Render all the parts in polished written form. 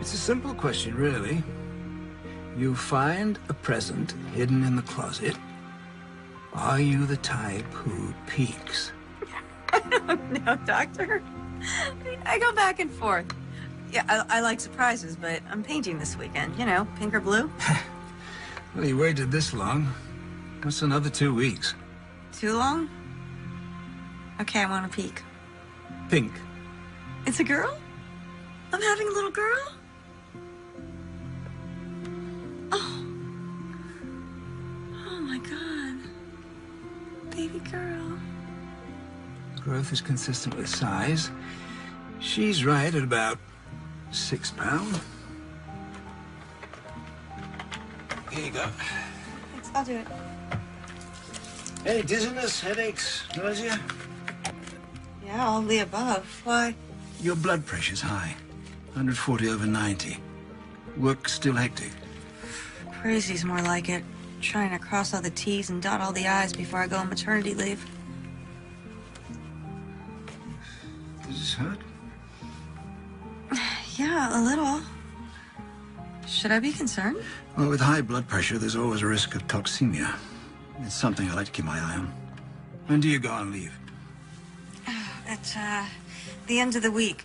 It's a simple question, really. You find a present hidden in the closet. Are you the type who peeks? I don't know, Doctor. I go back and forth. Yeah, I like surprises, but I'm painting this weekend. You know, pink or blue. Well, you waited this long. What's another 2 weeks? Too long? Okay, I want a peek. Pink. It's a girl? I'm having a little girl? Oh. Oh my God. Baby girl. Growth is consistent with size. She's right at about 6 pounds. Here you go. Thanks, I'll do it. Any dizziness, headaches, nausea? Yeah, all the above. Why? Your blood pressure's high. 140/90. Work still hectic. Crazy's more like it. Trying to cross all the T's and dot all the I's before I go on maternity leave. Does this hurt? Yeah, a little. Should I be concerned? Well, with high blood pressure, there's always a risk of toxemia. It's something I like to keep my eye on. When do you go on leave? At, the end of the week.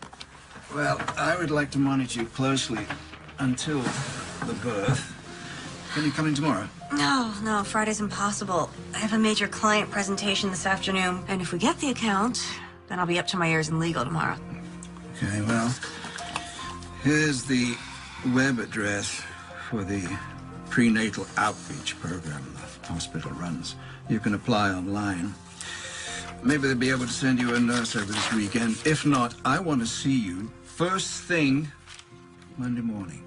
Well, I would like to monitor you closely until the birth. Can you come in tomorrow? No, Friday's impossible. I have a major client presentation this afternoon, and if we get the account, then I'll be up to my ears in legal tomorrow. Okay, well, here's the web address for the prenatal outreach program the hospital runs. You can apply online. Maybe they'll be able to send you a nurse over this weekend. If not, I want to see you first thing Monday morning.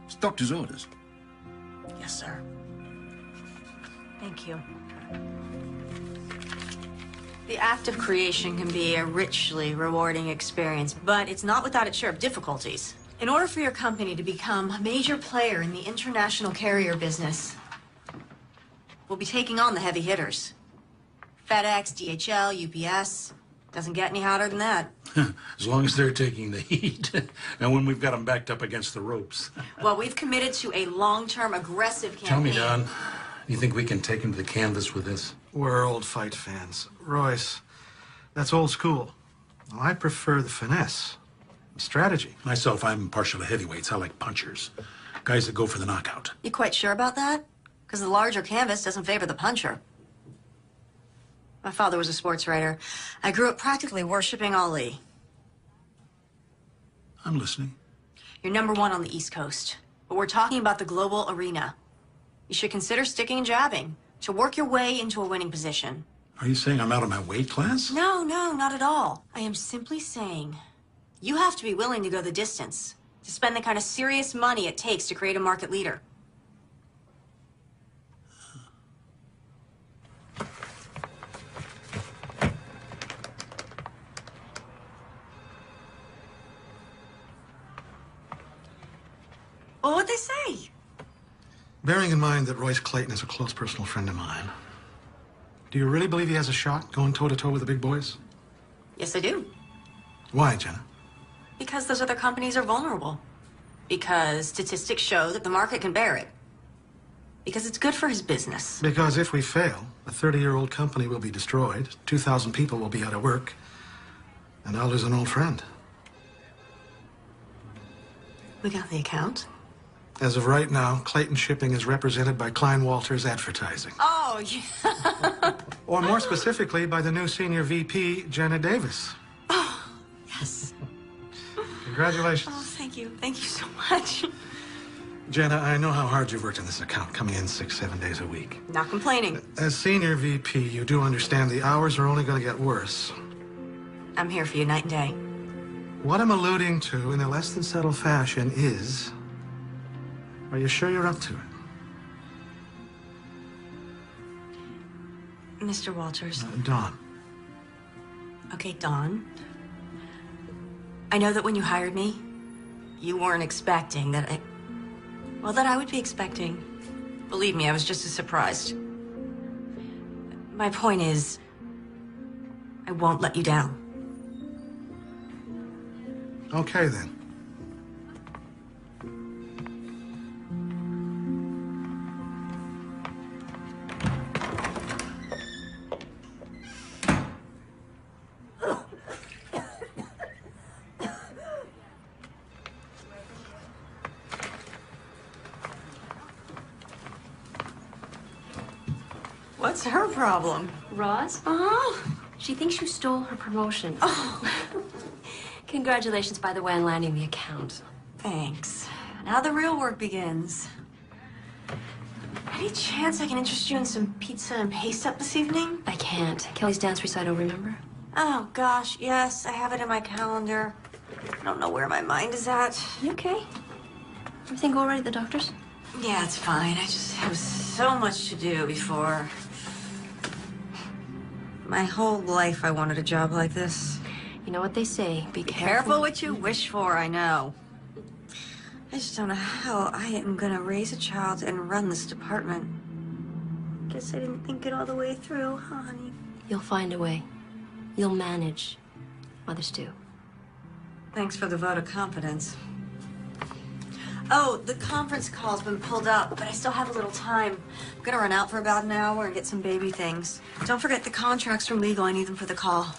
It's doctor's orders. Yes, sir. Thank you. The act of creation can be a richly rewarding experience, but it's not without its share of difficulties. In order for your company to become a major player in the international carrier business, we'll be taking on the heavy hitters. FedEx, DHL, UPS. Doesn't get any hotter than that. As long as they're taking the heat. And when we've got them backed up against the ropes. Well, we've committed to a long-term aggressive campaign. Tell me, Don, you think we can take them to the canvas with this? We're old fight fans. Royce, that's old school. Well, I prefer the finesse. Strategy. Myself, I'm partial to heavyweights. I like punchers. Guys that go for the knockout. You quite sure about that? Because the larger canvas doesn't favor the puncher. My father was a sports writer. I grew up practically worshiping Ali. I'm listening. You're number one on the East Coast. But we're talking about the global arena. You should consider sticking and jabbing to work your way into a winning position. Are you saying I'm out of my weight class? No, not at all. I am simply saying you have to be willing to go the distance, to spend the kind of serious money it takes to create a market leader. Well, what'd they say? Bearing in mind that Royce Clayton is a close personal friend of mine, do you really believe he has a shot going toe-to-toe with the big boys? Yes, I do. Why, Jenna? Because those other companies are vulnerable. Because statistics show that the market can bear it. Because it's good for his business. Because if we fail, a 30-year-old company will be destroyed, 2,000 people will be out of work, and I'll lose an old friend. We got the account. As of right now, Clayton Shipping is represented by Klein Walters Advertising. Oh, yeah. Or more specifically, by the new senior VP, Jenna Davis. Oh, yes. Congratulations. Oh, thank you. Thank you so much. Jenna, I know how hard you've worked on this account, coming in 6-7 days a week. Not complaining. As senior VP, you do understand the hours are only going to get worse. I'm here for you night and day. What I'm alluding to in a less than subtle fashion is, are you sure you're up to it? Mr. Walters. Dawn. Okay, Dawn. I know that when you hired me, you weren't expecting that I would be expecting. Believe me, I was just as surprised. My point is, I won't let you down. Okay, then. What's her problem? Roz? Oh, She thinks you stole her promotion. oh, Congratulations, by the way, on landing the account. thanks. Now the real work begins. Any chance I can interest you in some pizza and paste up this evening? I can't. Kelly's dance recital, remember? Oh, gosh, yes, I have it in my calendar. I don't know where my mind is at. You okay? Everything go all right at the doctor's? Yeah, it's fine. I just have so much to do before. My whole life I wanted a job like this. You know what they say, be Careful what you wish for, I know. I just don't know how I am gonna raise a child and run this department. Guess I didn't think it all the way through, huh, honey? You'll find a way. You'll manage. Mothers do. Thanks for the vote of confidence. Oh, the conference call's been pulled up, but I still have a little time. I'm gonna run out for about an hour and get some baby things. Don't forget the contracts from legal. I need them for the call.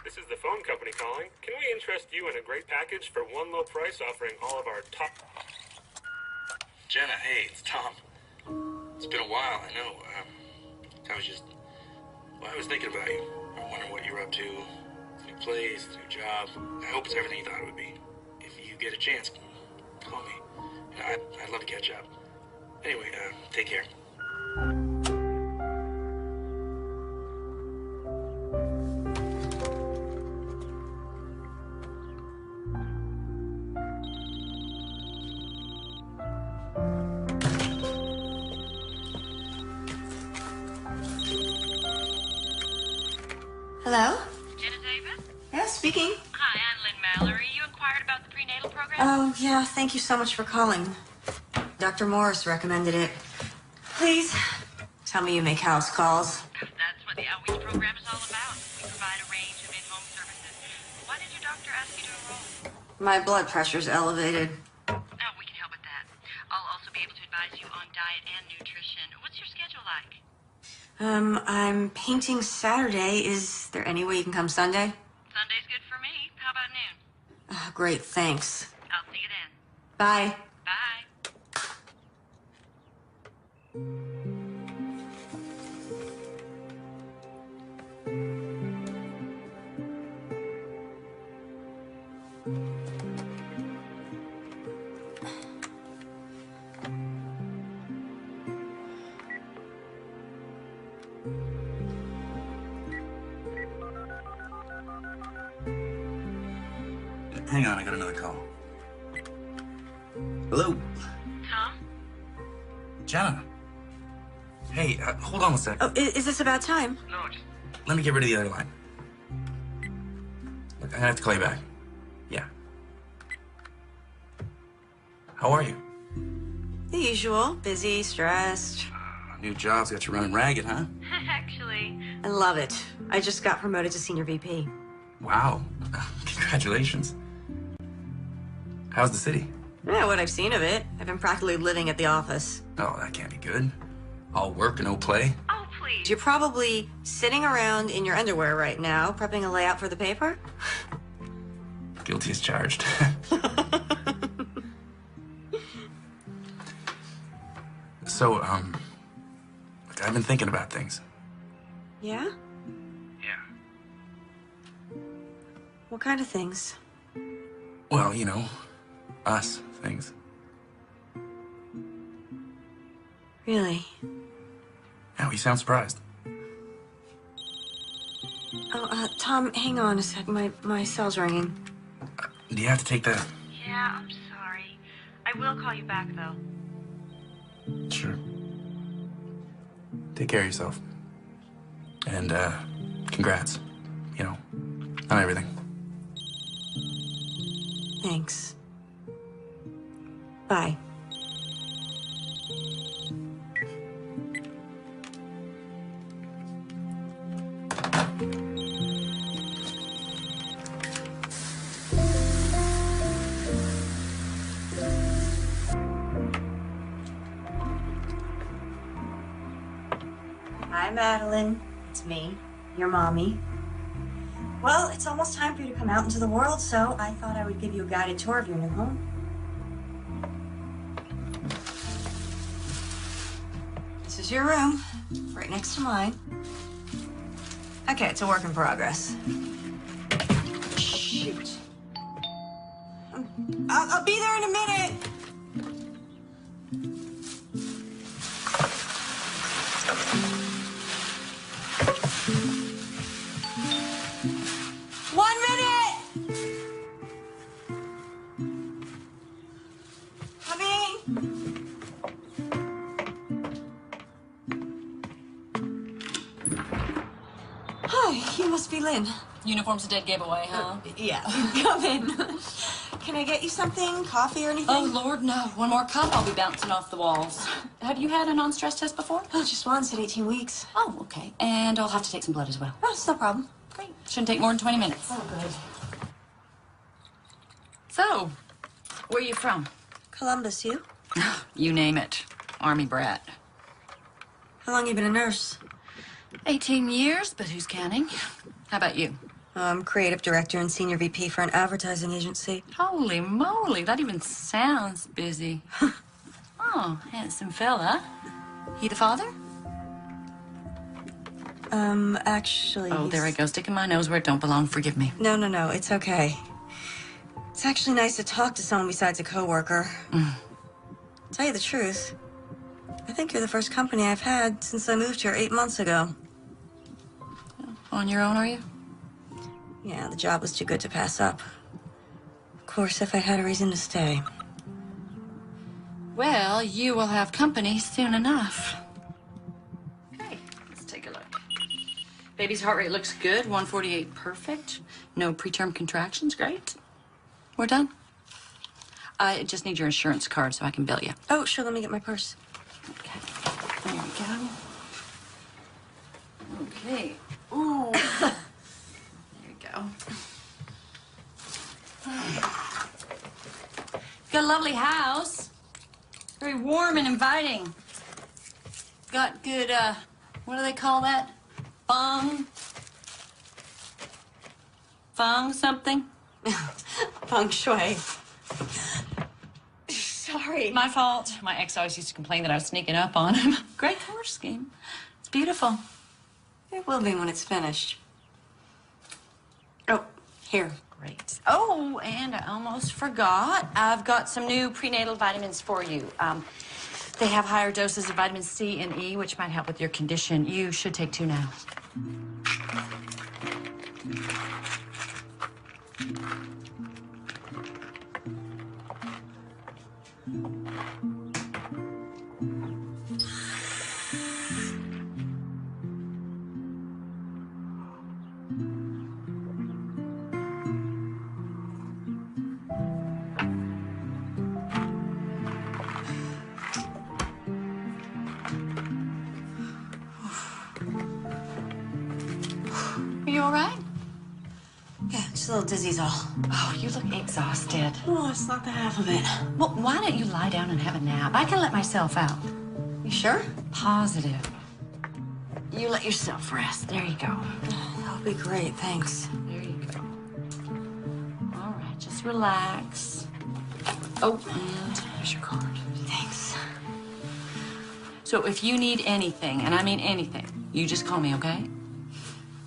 This is the phone company calling. Can we interest you in a great package for one low price offering all of our top... Jenna, hey, it's Tom. It's been a while, I know. I was thinking about you. I wondering what you're up to. New place, new job. I hope it's everything you thought it would be. If you get a chance, call me. I'd love to catch up. Anyway, take care. Hello? Jenna Davis? Yeah, speaking. Hi, I'm Lynn Mallory. You inquired about the prenatal program? Oh, yeah, thank you so much for calling. Dr. Morris recommended it. Please, tell me you make house calls. That's what the outreach program is all about. We provide a range of in-home services. Why did your doctor ask you to enroll? My blood pressure's elevated. Oh, we can help with that. I'll also be able to advise you on diet and nutrition. What's your schedule like? I'm painting Saturday. Is there any way you can come Sunday? Sunday's good for me. How about noon? Great, thanks. I'll see you then. Bye. Bye. Hang on, I got another call. Hello? Tom? Jenna? Hey, hold on a sec. Oh, is this about time? No, just... Let me get rid of the other line. Look, I'm gonna have to call you back. Yeah. How are you? The usual. Busy, stressed. New job's got you running ragged, huh? Actually, I love it. I just got promoted to senior VP. Wow. Congratulations. How's the city? Yeah, what I've seen of it. I've been practically living at the office. Oh, that can't be good. All work and no play. oh, please. You're probably sitting around in your underwear right now, prepping a layout for the paper? Guilty as charged. So, look, I've been thinking about things. Yeah? Yeah. What kind of things? Well, you know, us things. Really? Yeah, you sound surprised. Oh, Tom, hang on a sec. My cell's ringing. Do you have to take that? Yeah, I'm sorry. I will call you back, though. Sure. Take care of yourself. And, congrats. You know, on everything. Thanks. Bye. Hi, Madeline. It's me, your mommy. Well, it's almost time for you to come out into the world, so I thought I would give you a guided tour of your new home. This is your room, right next to mine. Okay, it's a work in progress. Shoot. I'll be there in a minute. One minute! Coming! Hi, you must be Lynn. Uniform's a dead giveaway, huh? Yeah, come in. Can I get you something? Coffee or anything? Oh, Lord, no. One more cup, I'll be bouncing off the walls. Have you had a non-stress test before? Oh, just once at 18 weeks. Oh, okay. And I'll have to take some blood as well. Oh, it's no problem. Great. Shouldn't take more than 20 minutes. Oh, good. So, where are you from? Columbus, you? You name it. Army brat. How long you been a nurse? 18 years, but who's counting? How about you? I'm creative director and senior VP for an advertising agency. Holy moly, that even sounds busy. Oh, handsome fella. He the father? Actually... Oh, there I go, sticking my nose where it don't belong. Forgive me. No, it's okay. It's actually nice to talk to someone besides a coworker. Tell you the truth, I think you're the first company I've had since I moved here 8 months ago. On your own, are you? Yeah, the job was too good to pass up. Of course, if I had a reason to stay. Well, you will have company soon enough. Okay, let's take a look. Baby's heart rate looks good, 148 perfect. No preterm contractions, great. We're done. I just need your insurance card so I can bill you. Oh, sure, let me get my purse. Okay, there we go. Okay. Ooh. There you go. Got a lovely house. Very warm and inviting. Got good, what do they call that? Feng something? Feng shui. Sorry. My fault. My ex always used to complain that I was sneaking up on him. Great color scheme. It's beautiful. It will be when it's finished. Oh, here. Great. Oh, and I almost forgot. I've got some new prenatal vitamins for you. They have higher doses of vitamin C and E, which might help with your condition. You should take 2 now. Are you all right? Yeah, just a little dizzy's all. Oh, you look exhausted. Oh, it's not the half of it. Well, why don't you lie down and have a nap? I can let myself out. You sure? Positive. You let yourself rest. There you go. That'll be great, thanks. There you go. All right, just relax. Oh, and here's your card. Thanks. So if you need anything, and I mean anything, you just call me, okay?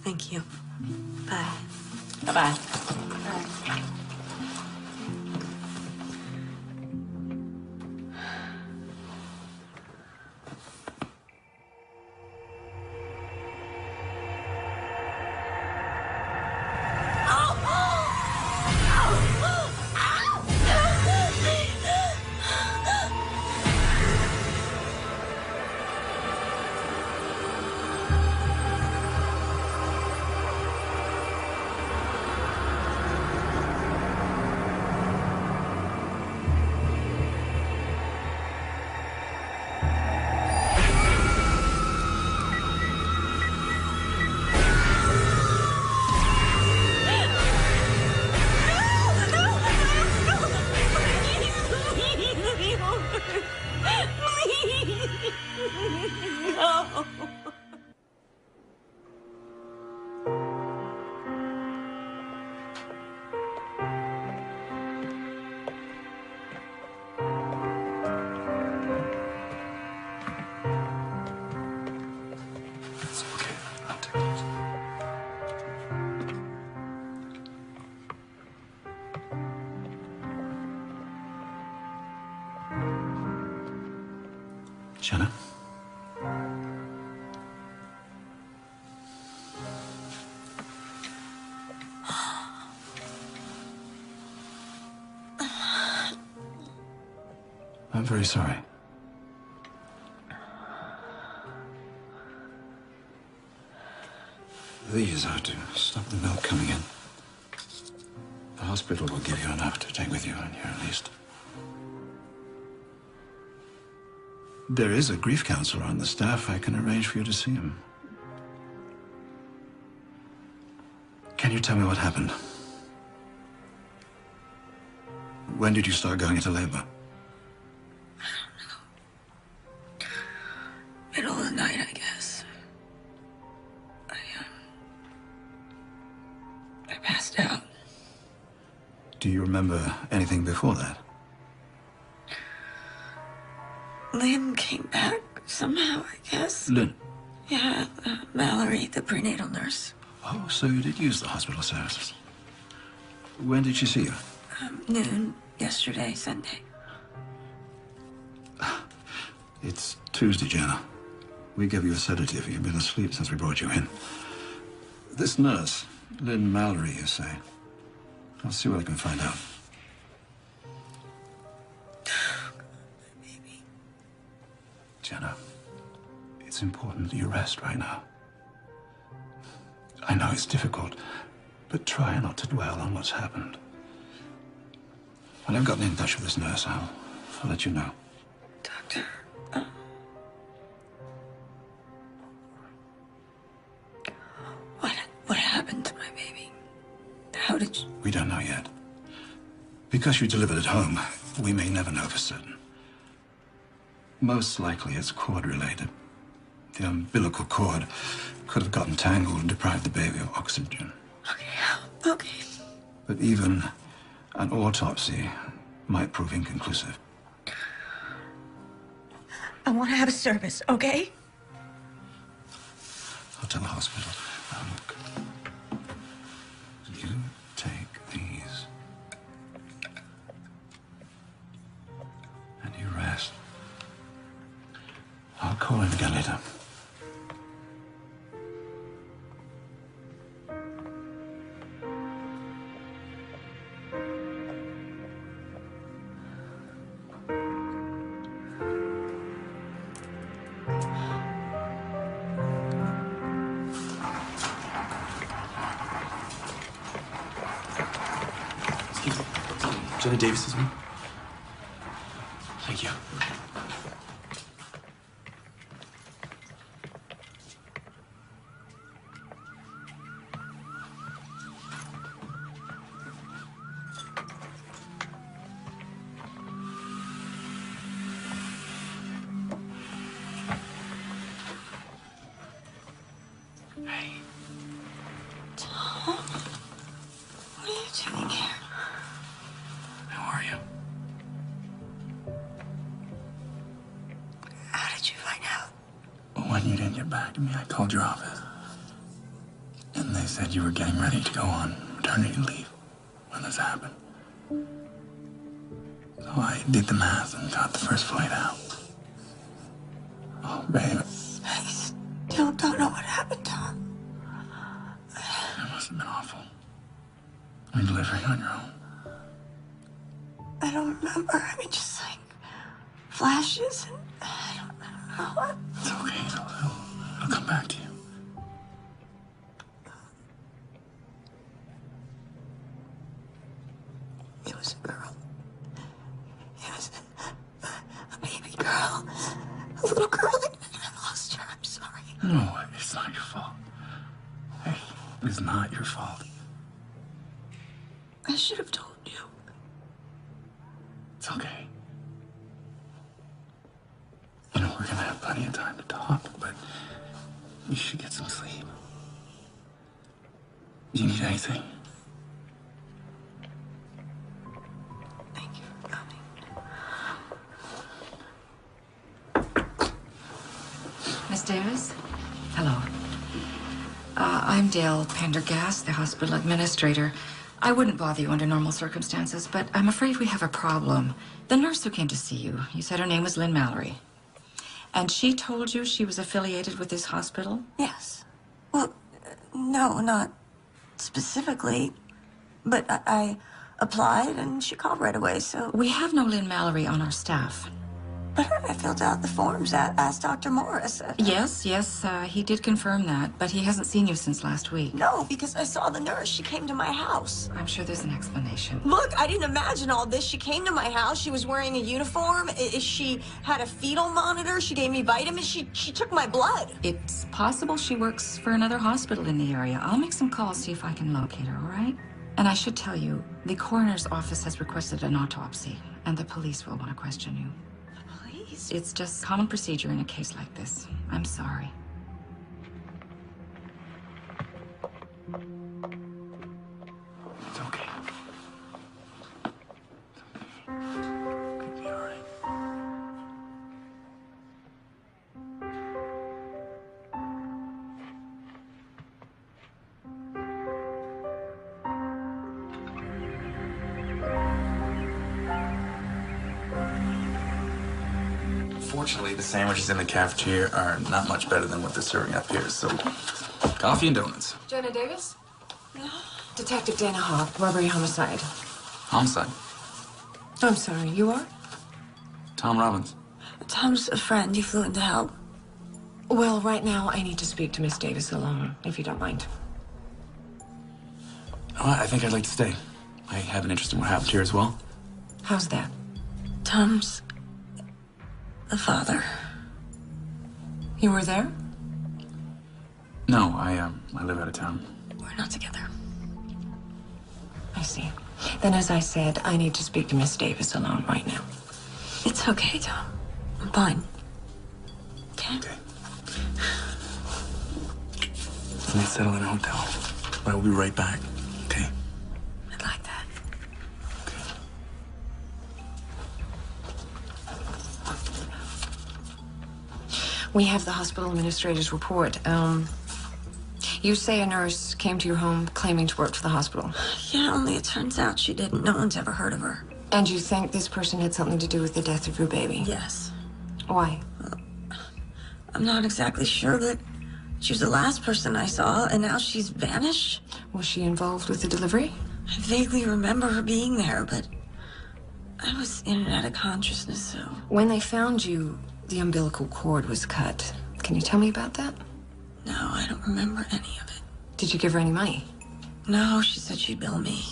Thank you. Bye. Bye-bye. Jenna? I'm very sorry. These are to stop the milk coming in. The hospital will give you enough to take with you in here at least. There is a grief counselor on the staff. I can arrange for you to see him. Can you tell me what happened? When did you start going into labor? Middle of the night, I guess. I passed out. Do you remember anything before that? Lynn came back somehow, I guess. Lynn? Yeah, Mallory, the prenatal nurse. Oh, so you did use the hospital services. When did she see you? Noon yesterday, Sunday. It's Tuesday, Jenna. We gave you a sedative. You've been asleep since we brought you in. This nurse, Lynn Mallory, you say? I'll see what I can find out. Baby. Jenna, it's important that you rest right now. I know it's difficult, but try not to dwell on what's happened. When I've gotten in touch with this nurse, I'll let you know. Doctor, what happened to my baby? How did you... We don't know yet. Because you delivered at home, we may never know for certain. Most likely it's cord-related. The umbilical cord could have gotten tangled and deprived the baby of oxygen. Okay. But even an autopsy might prove inconclusive. I want to have a service, okay? I'll tell the hospital. Look. You take these. And you rest. I'll call in again later. Jenna Davis is me. Thank you. Hey. Tom? What are you doing here? How are you? How did you find out? When you didn't get back to me, I called your office. And they said you were getting ready to go on maternity leave when this happened. So I did the math and got the first flight out. Oh, babe. I still don't know what happened, Tom. It must have been awful. You're delivering on your own. I don't remember. I mean, just like flashes and I don't know. It's okay. It'll come back to you. It was a girl. It was a baby girl. A little girl. I lost her. I'm sorry. No, it's not your fault. Hey, it's not your fault. I should have told you. It's okay. You know, we're gonna have plenty of time to talk, but you should get some sleep. Do you need anything? Thank you for coming. Miss Davis? Hello. I'm Dale Pendergast, the hospital administrator. I wouldn't bother you under normal circumstances, but I'm afraid we have a problem. The nurse who came to see you, you said her name was Lynn Mallory. And she told you she was affiliated with this hospital? Yes. Well, no, not specifically. But I applied and she called right away, so... We have no Lynn Mallory on our staff. But I filled out the forms, asked Dr. Morris. Yes, he did confirm that, but he hasn't seen you since last week. No, because I saw the nurse. She came to my house. I'm sure there's an explanation. Look, I didn't imagine all this. She came to my house. She was wearing a uniform. She had a fetal monitor. She gave me vitamins. She took my blood. It's possible she works for another hospital in the area. I'll make some calls, see if I can locate her, all right? And I should tell you, the coroner's office has requested an autopsy, and the police will want to question you. It's just common procedure in a case like this. I'm sorry. It's okay. It'll be all right. Fortunately, the sandwiches in the cafeteria are not much better than what they're serving up here, so coffee and donuts. Jenna Davis? Detective Dana Hawk, robbery homicide. Homicide. I'm sorry, you are? Tom Robbins. Tom's a friend. He flew in to help. Well, right now, I need to speak to Miss Davis alone, if you don't mind. Oh, I think I'd like to stay. I have an interest in what happened here as well. How's that? Tom's the father. You were there? No, I live out of town. We're not together. I see. Then, as I said, I need to speak to Miss Davis alone right now. It's okay, Tom. I'm fine. Okay? Okay. Let's settle in a hotel. But I'll be right back. Okay? I'd like that. We have the hospital administrator's report. You say a nurse came to your home claiming to work for the hospital. Yeah, only it turns out she didn't. No one's ever heard of her. And you think this person had something to do with the death of your baby? Yes. Why? I'm not exactly sure, but she was the last person I saw, and now she's vanished. Was she involved with the delivery? I vaguely remember her being there, but I was in and out of consciousness, so... When they found you, the umbilical cord was cut. Can you tell me about that? No, I don't remember any of it. Did you give her any money? No, she said she'd bill me.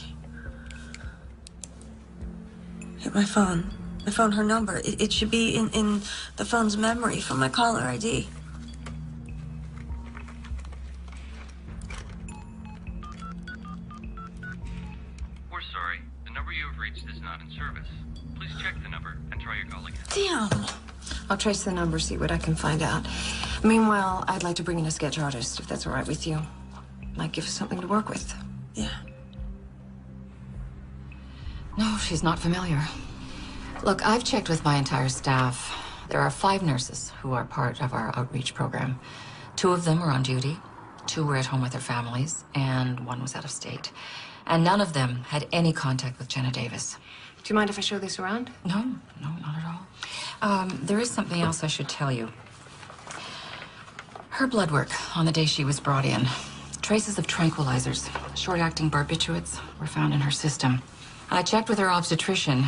Hit my phone. I found her number. It should be in the phone's memory from my caller ID. We're sorry. The number you have reached is not in service. Please check the number and try your call again. Damn! I'll trace the number, see what I can find out. Meanwhile, I'd like to bring in a sketch artist, if that's all right with you. Might give us something to work with. Yeah. No, she's not familiar. Look, I've checked with my entire staff. There are 5 nurses who are part of our outreach program. 2 of them are on duty, 2 were at home with their families, and 1 was out of state. And none of them had any contact with Jenna Davis. Do you mind if I show this around? No, not at all. There is something else I should tell you. Her blood work on the day she was brought in. Traces of tranquilizers, short-acting barbiturates, were found in her system. I checked with her obstetrician.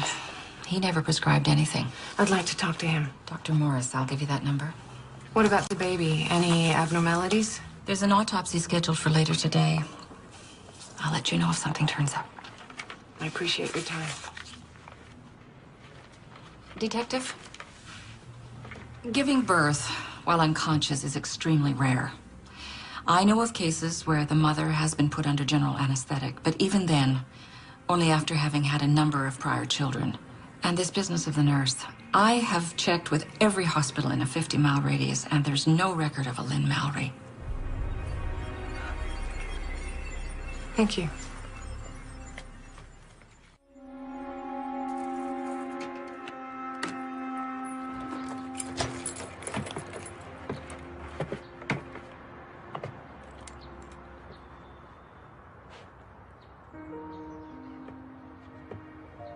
He never prescribed anything. I'd like to talk to him. Dr. Morris, I'll give you that number. What about the baby? Any abnormalities? There's an autopsy scheduled for later today. I'll let you know if something turns up. I appreciate your time. Detective? Giving birth while unconscious is extremely rare. I know of cases where the mother has been put under general anesthetic, but even then, only after having had a number of prior children. And this business of the nurse, I have checked with every hospital in a 50-mile radius, and there's no record of a Lynn Mallory. Thank you.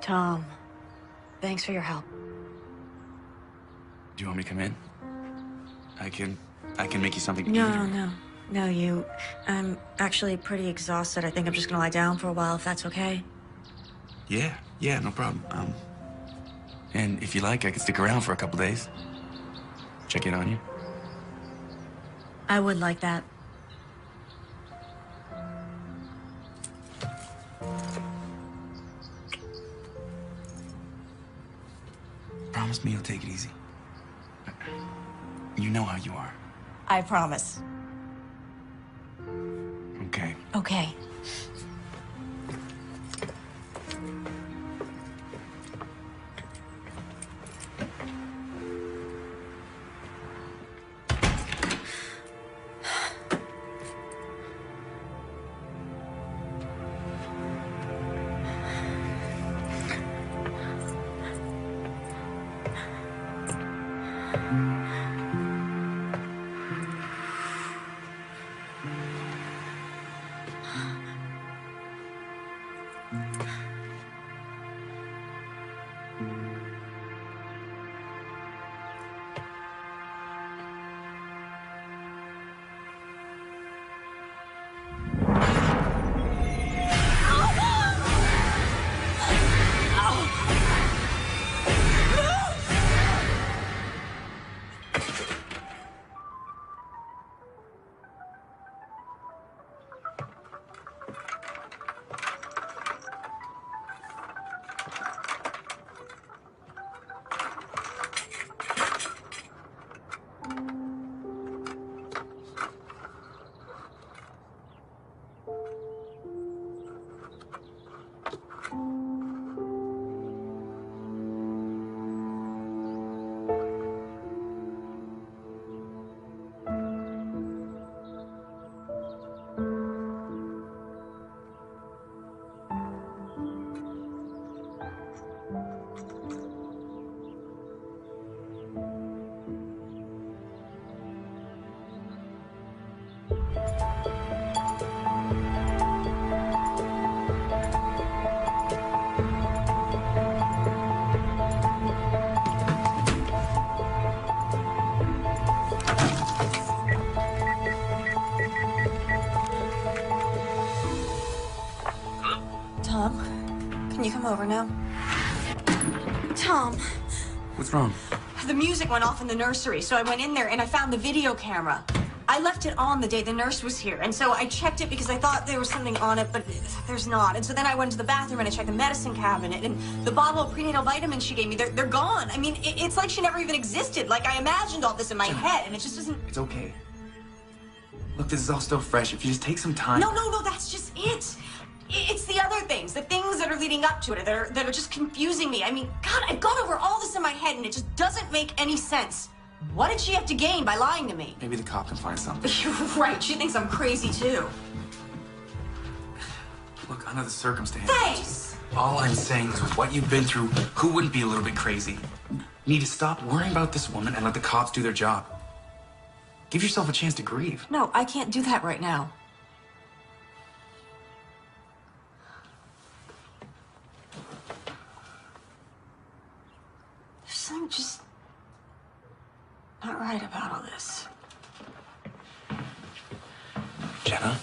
Tom, thanks for your help. Do you want me to come in? I can make you something to eat. No, you. I'm actually pretty exhausted. I think I'm just gonna lie down for a while, if that's okay. Yeah, no problem. And if you like, I could stick around for a couple days. Check in on you. I would like that. Promise me you'll take it easy. You know how you are. I promise. Okay. Okay. Tom, can you come over now? Tom. What's wrong? The music went off in the nursery, so I went in there and I found the video camera. I left it on the day the nurse was here, and so I checked it because I thought there was something on it, but there's not. And so then I went to the bathroom and I checked the medicine cabinet, and the bottle of prenatal vitamins she gave me, they're gone. I mean, it's like she never even existed. Like, I imagined all this in my head, and it just doesn't... It's okay. Look, this is all still fresh. If you just take some time... No, that's just it. It's the other things, the things that are leading up to it, that are just confusing me. I mean, God, I've gone over all this in my head, and it just doesn't make any sense. What did she have to gain by lying to me? Maybe the cop can find something. You're right. She thinks I'm crazy, too. Look, under the circumstances... Thanks! All I'm saying is with what you've been through, who wouldn't be a little bit crazy? You need to stop worrying about this woman and let the cops do their job. Give yourself a chance to grieve. No, I can't do that right now. There's something just not right about all this. Jenna,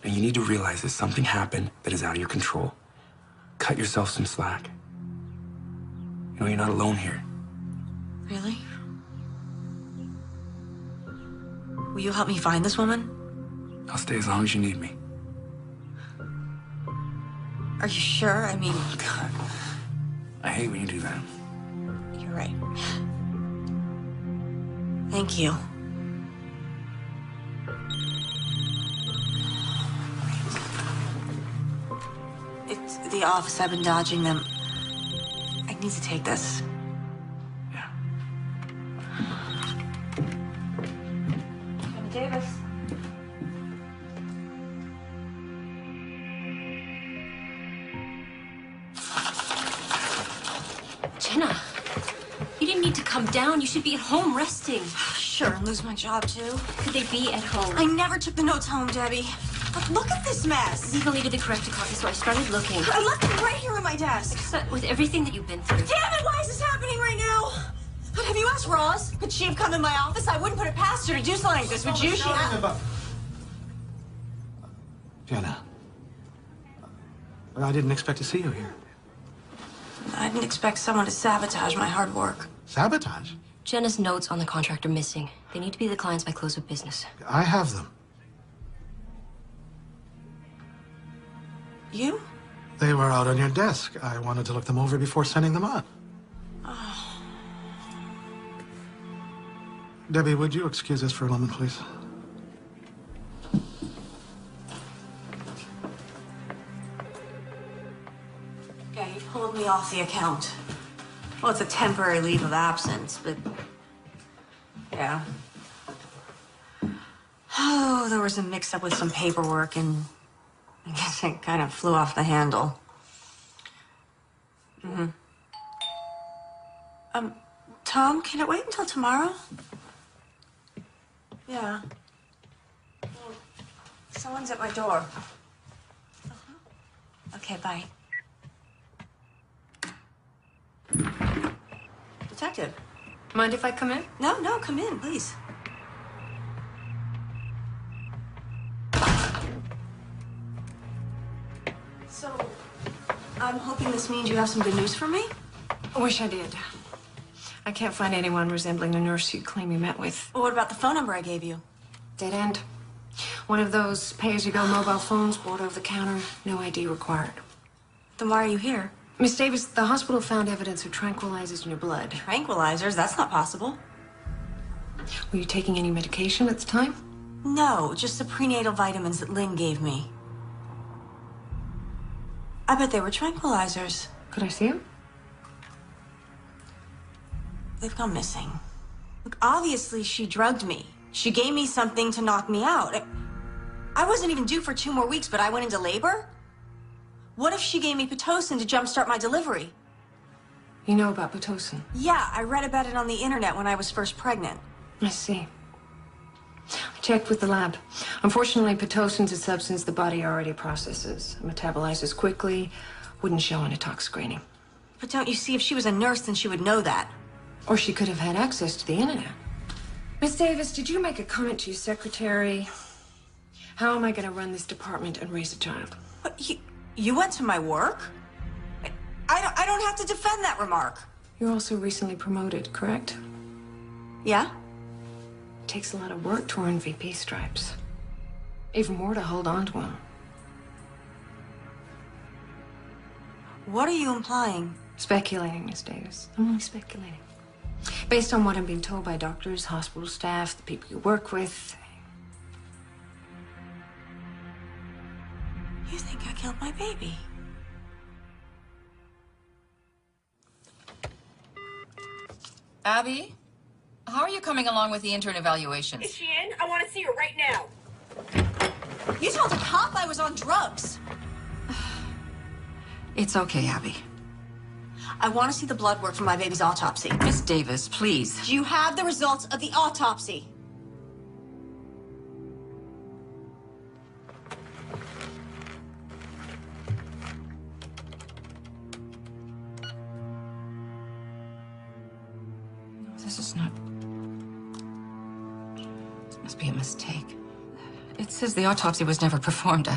now you need to realize that something happened that is out of your control. Cut yourself some slack. You know, you're not alone here. Really? Will you help me find this woman? I'll stay as long as you need me. Are you sure? I mean... Oh, God. I hate when you do that. You're right. Thank you. It's the office. I've been dodging them. I need to take this. Yeah. Davis. Jenna, you didn't need to come down. You should be at home resting. Sure, and lose my job, too. Could they be at home? I never took the notes home, Debbie. But look at this mess. Legally to the correct copy, so I started looking. I left them right here on my desk. With everything that you've been through. Damn it, why is this happening right now? But have you asked Roz? Could she have come in my office? I wouldn't put it past her to do something like this, would you? Jenna, I didn't expect to see you here. I didn't expect someone to sabotage my hard work. Sabotage? Jenna's notes on the contract are missing. They need to be the clients by close of business. I have them. You? They were out on your desk. I wanted to look them over before sending them on. Oh. Debbie, would you excuse us for a moment, please? Okay, you pulled me off the account. Well, it's a temporary leave of absence, but... yeah. Oh, there was a mix-up with some paperwork, and I guess it kind of flew off the handle. Mm-hmm. Tom, can it wait until tomorrow? Yeah. Well, someone's at my door. Okay, bye. Detective. Mind if I come in? No, no, come in, please. So, I'm hoping this means you have some good news for me? I wish I did. I can't find anyone resembling the nurse you claim you met with. Well, what about the phone number I gave you? Dead end. One of those pay-as-you-go mobile phones bought over the counter, no ID required. Then why are you here? Miss Davis, the hospital found evidence of tranquilizers in your blood. Tranquilizers? That's not possible. Were you taking any medication at the time? No, just the prenatal vitamins that Lynn gave me. I bet they were tranquilizers. Could I see them? They've gone missing. Look, obviously she drugged me. She gave me something to knock me out. I wasn't even due for 2 more weeks, but I went into labor? What if she gave me Pitocin to jumpstart my delivery? You know about Pitocin? Yeah, I read about it on the internet when I was first pregnant. I see. I checked with the lab. Unfortunately, Pitocin's a substance the body already processes. It metabolizes quickly, wouldn't show on a tox screening. But don't you see, if she was a nurse, then she would know that. Or she could have had access to the internet. Miss Davis, did you make a comment to your secretary? How am I going to run this department and raise a child? What, you went to my work? I don't have to defend that remark. You're also recently promoted, correct? Yeah? It takes a lot of work to earn VP stripes. Even more to hold on to them. What are you implying? Speculating, Miss Davis. I'm only speculating. Based on what I'm being told by doctors, hospital staff, the people you work with. You think I killed my baby? Abby, how are you coming along with the intern evaluations? Is she in? I want to see her right now. You told a cop I was on drugs. It's okay, Abby. I want to see the blood work from my baby's autopsy. Miss Davis, please. Do you have the results of the autopsy? This is not... This must be a mistake. It says the autopsy was never performed.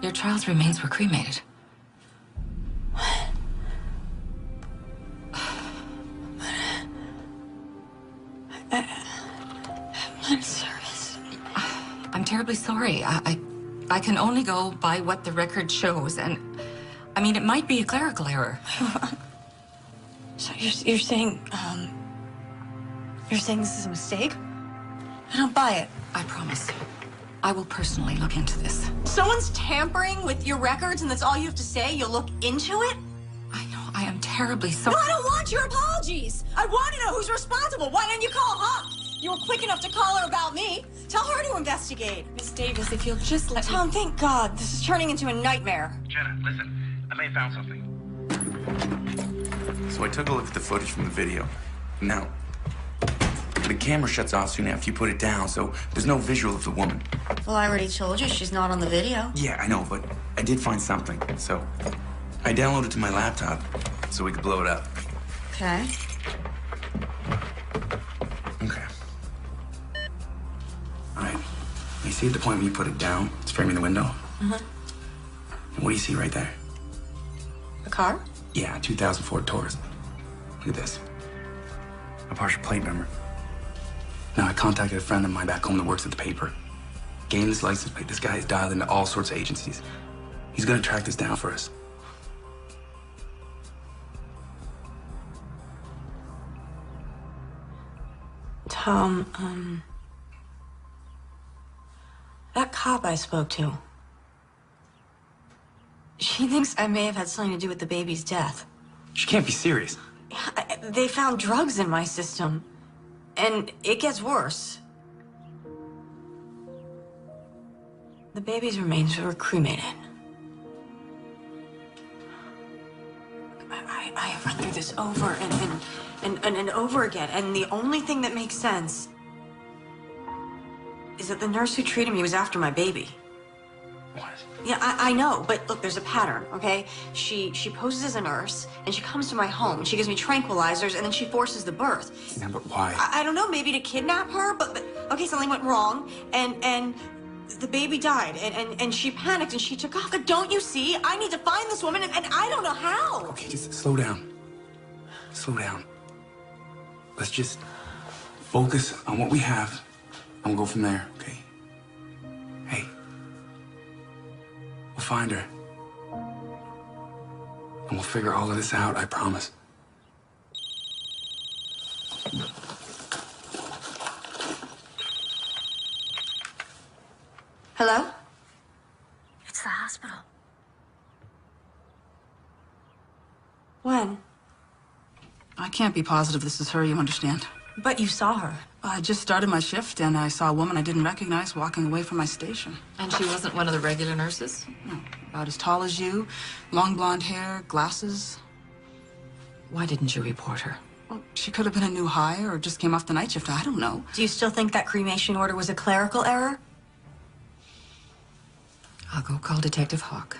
Your child's remains were cremated. I'm in service. I'm terribly sorry. I can only go by what the record shows, and I mean, it might be a clerical error. So you're saying this is a mistake? I don't buy it. I promise. I will personally look into this. Someone's tampering with your records and that's all you have to say? You'll look into it? I know, I am terribly sorry. No, I don't want your apologies. I want to know who's responsible. Why didn't you call her? You were quick enough to call her about me. Tell her to investigate. Miss Davis, if you'll just let Tom, thank God. This is turning into a nightmare. Jenna, listen. I may have found something. So I took a look at the footage from the video. Now, the camera shuts off soon after you put it down, so there's no visual of the woman. Well, I already told you she's not on the video. Yeah, I know, but I did find something. So I downloaded it to my laptop so we could blow it up. Okay. Okay. All right. You see at the point where you put it down, it's framing the window? Uh-huh. And what do you see right there? A car? Yeah, 2000 Ford Taurus. Look at this. A partial plate number. Now, I contacted a friend of mine back home that works at the paper. Gained this license plate. This guy is dialed into all sorts of agencies. He's gonna track this down for us. Tom, that cop I spoke to, she thinks I may have had something to do with the baby's death. She can't be serious. They found drugs in my system, and it gets worse. The baby's remains were cremated. I have run through this over and over again, and the only thing that makes sense is that the nurse who treated me was after my baby. What? Yeah, I know, but look, there's a pattern, okay? She poses as a nurse, and she comes to my home, and she gives me tranquilizers, and then she forces the birth. Yeah, but why? I don't know, maybe to kidnap her, but okay, something went wrong, and the baby died, and she panicked, and she took off. But don't you see? I need to find this woman, and I don't know how. Okay, just slow down. Slow down. Let's just focus on what we have, and we'll go from there, okay? Hey. We'll find her. And we'll figure all of this out, I promise. Hello? It's the hospital. When? I can't be positive this is her, you understand? But you saw her. I just started my shift, and I saw a woman I didn't recognize walking away from my station. And she wasn't one of the regular nurses? No, about as tall as you, long blonde hair, glasses. Why didn't you report her? Well, she could have been a new hire or just came off the night shift. I don't know. Do you still think that cremation order was a clerical error? I'll go call Detective Hawk.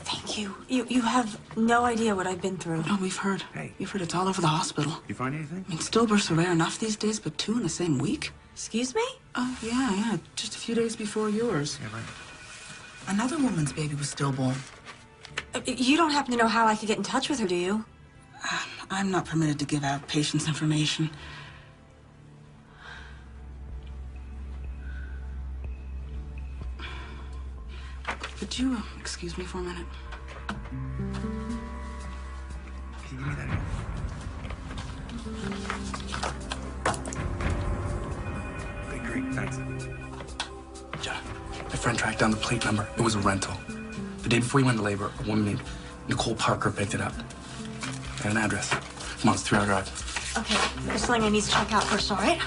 Thank you. You have no idea what I've been through. No, we've heard. Hey. We've heard it's all over the hospital. You find anything? I mean, stillbirths are rare enough these days, but 2 in the same week? Excuse me? Oh, yeah. Just a few days before yours. Yeah, right. Another woman's baby was stillborn. You don't happen to know how I could get in touch with her, do you? I'm not permitted to give out patients' information. Could you excuse me for a minute? Can you give me that? Okay, great, thanks. Yeah, my friend tracked down the plate number. It was a rental. The day before he went into labor, a woman named Nicole Parker picked it up. Got an address. Come on, it's a 3-hour drive. Okay, there's something I need to check out first, all right?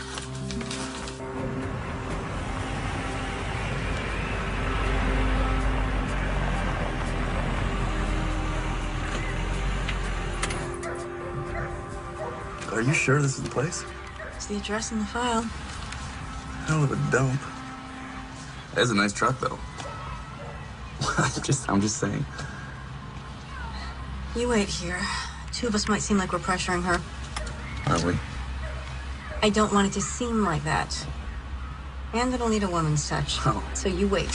Are you sure this is the place? It's the address in the file. Hell of a dump. That's a nice truck, though. I'm just saying. You wait here. 2 of us might seem like we're pressuring her. Are we? I don't want it to seem like that. And it'll need a woman's touch. Oh. So you wait.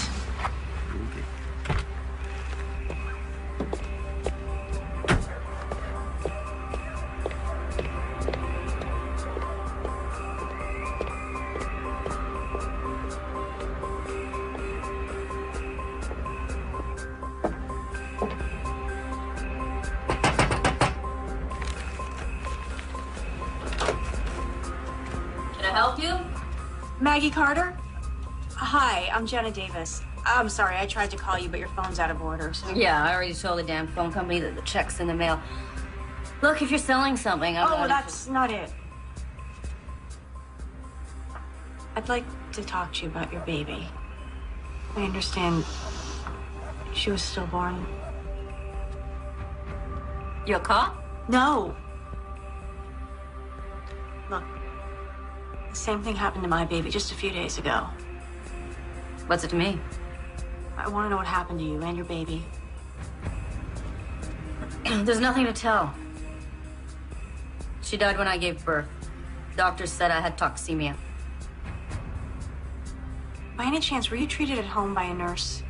Help you? Maggie Carter? Hi, I'm Jenna Davis. I'm sorry, I tried to call you, but your phone's out of order, so... Yeah, I already told the damn phone company that the check's in the mail. Look, if you're selling something, I'm Oh, that's not it. I'd like to talk to you about your baby. I understand she was stillborn. You a cop? No. Look, the same thing happened to my baby just a few days ago. What's it to me? I want to know what happened to you and your baby. There's nothing to tell. She died when I gave birth. Doctors said I had toxemia. By any chance, were you treated at home by a nurse?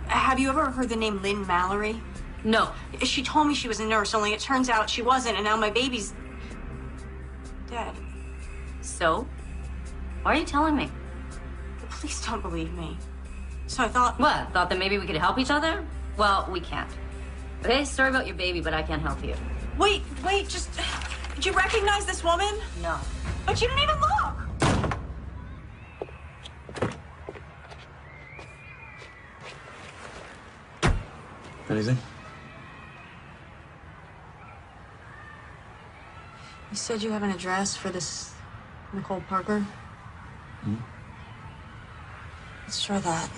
Have you ever heard the name Lynn Mallory? No. She told me she was a nurse, only it turns out she wasn't, and now my baby's dead. So? Why are you telling me? The police don't believe me. So I thought... What? Thought that maybe we could help each other? Well, we can't. Okay, sorry about your baby, but I can't help you. Wait, just... Did you recognize this woman? No. But you didn't even look! Anything? You said you have an address for this Nicole Parker? Hmm? Let's try that.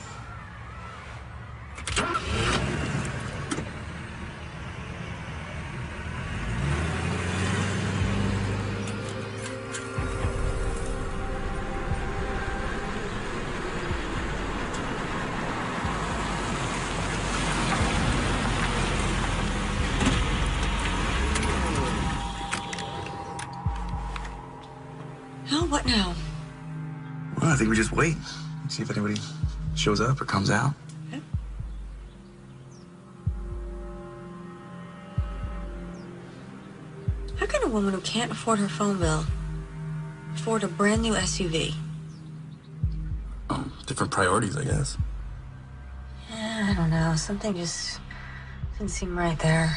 What now? Well, I think we just wait. See if anybody shows up or comes out. Okay. How can a woman who can't afford her phone bill afford a brand new SUV? Different priorities, I guess. I don't know. Something just didn't seem right there.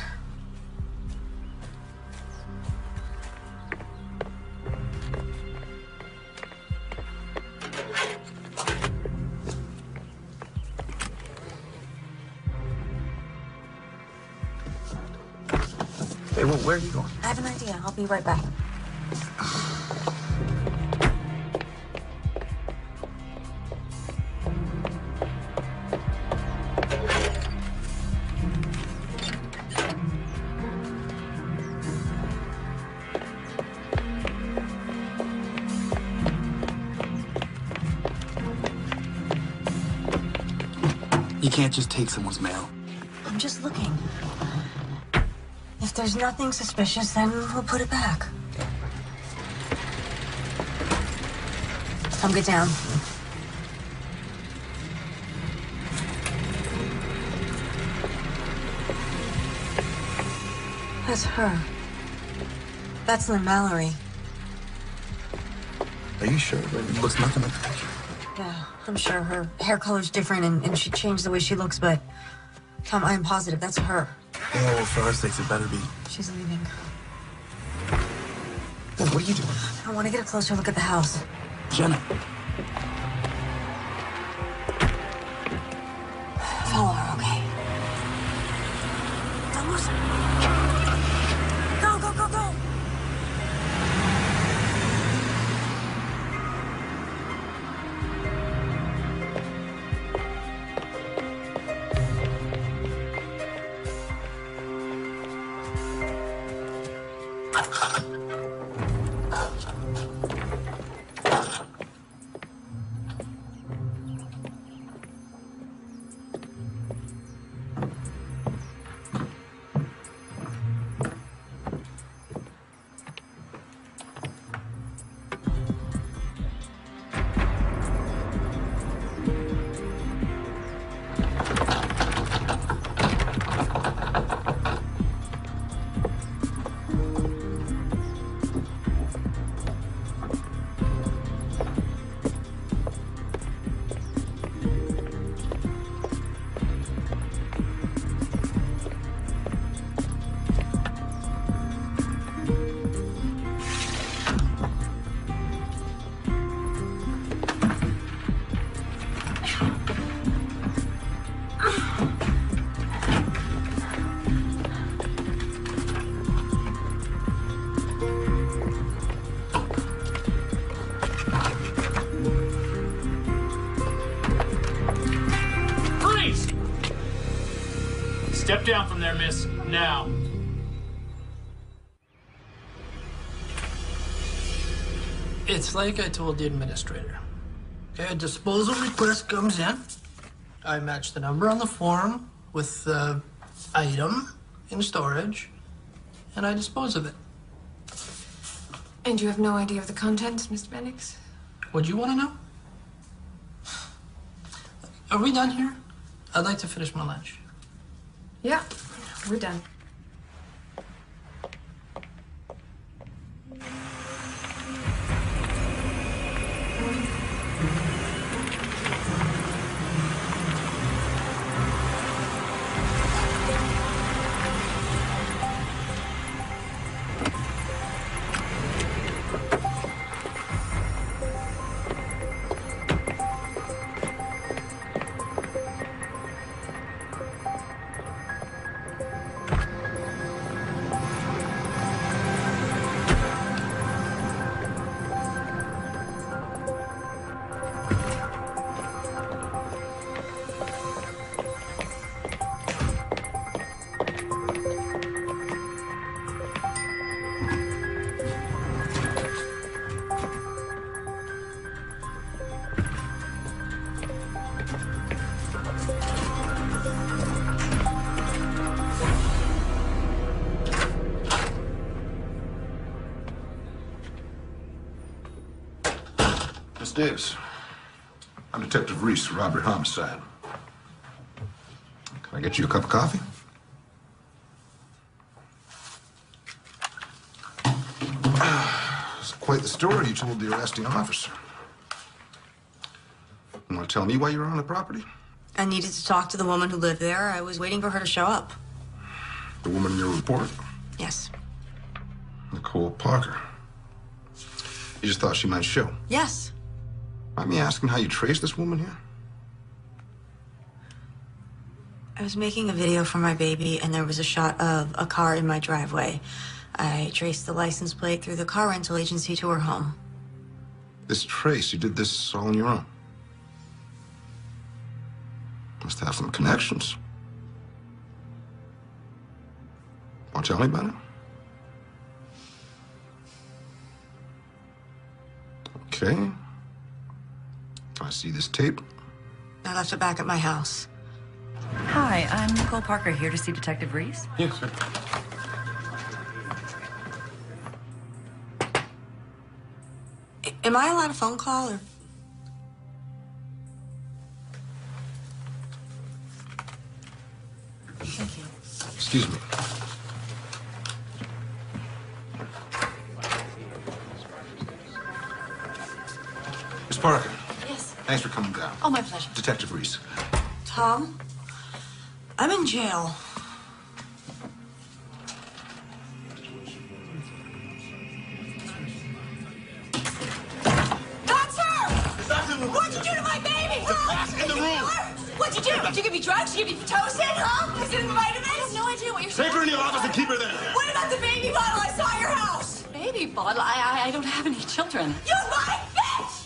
Hey, well, where are you going? I have an idea. I'll be right back. You can't just take someone's mail. I'm just looking. If there's nothing suspicious, then we'll put it back. Come get down. That's her. That's Lynn Mallory. Are you sure? It looks nothing like the picture. Yeah, I'm sure her hair color's different and she changed the way she looks, but Tom, I am positive that's her. Yeah, well, for our sakes, it better be. She's leaving. Well, what are you doing? I want to get a closer look at the house. Jenna. Follow her, okay? Almost. Go, go, go, go! Step down from there, miss. Now. It's like I told the administrator. Okay, a disposal request comes in. I match the number on the form with the item in storage, and I dispose of it. And you have no idea of the contents, Mr. Bendix? Would you want to know? Are we done here? I'd like to finish my lunch. Yeah, we're done. Miss Davis, I'm Detective Reese, robbery homicide. Can I get you a cup of coffee? It's quite the story you told the arresting officer. You want to tell me why you were on the property? I needed to talk to the woman who lived there. I was waiting for her to show up. The woman in your report? Yes. Nicole Parker. You just thought she might show? Yes. Mind me asking how you traced this woman here? I was making a video for my baby, and there was a shot of a car in my driveway. I traced the license plate through the car rental agency to her home. This trace, you did this all on your own? Must have some connections. Want to tell me about it? Okay. Can I see this tape? I left it back at my house. Hi, I'm Nicole Parker, here to see Detective Reese. Yes, sir. Am I allowed a phone call, or? Thank you. Excuse me. Miss Parker. Yes. Thanks for coming down. Oh, my pleasure. Detective Reese. Tom, I'm in jail. That's her! What'd you do to my baby? Huh? in the room. What'd you do? Did you give me drugs? Did you give me Pitocin? Huh? Was it in the vitamins? I have no idea what you're saying. Take her in your office and keep her there. What about the baby bottle I saw at your house? Baby bottle? I don't have any children. You lying bitch!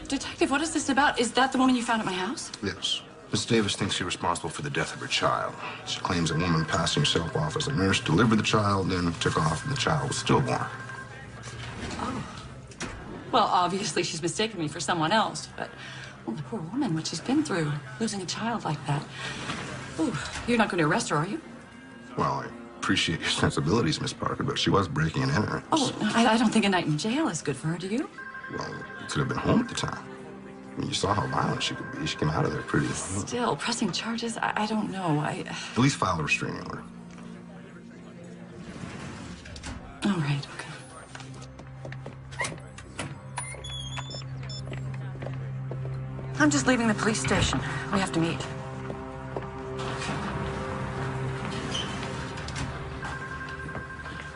Detective, what is this about? Is that the woman you found at my house? Yes. Miss Davis thinks you're responsible for the death of her child. She claims a woman passing herself off as a nurse delivered the child, then took off, and the child was stillborn. Well, obviously she's mistaken me for someone else, but well, the poor woman, what she's been through, losing a child like that. Ooh, you're not going to arrest her, are you? Well, I appreciate your sensibilities, Miss Parker, but she was breaking and entering. Oh, I don't think a night in jail is good for her, do you? Well, you could have been home at the time. I mean, you saw how violent she could be. She came out of there pretty... Still, pressing charges, I don't know. At least file a restraining order. All right, okay. I'm just leaving the police station. We have to meet.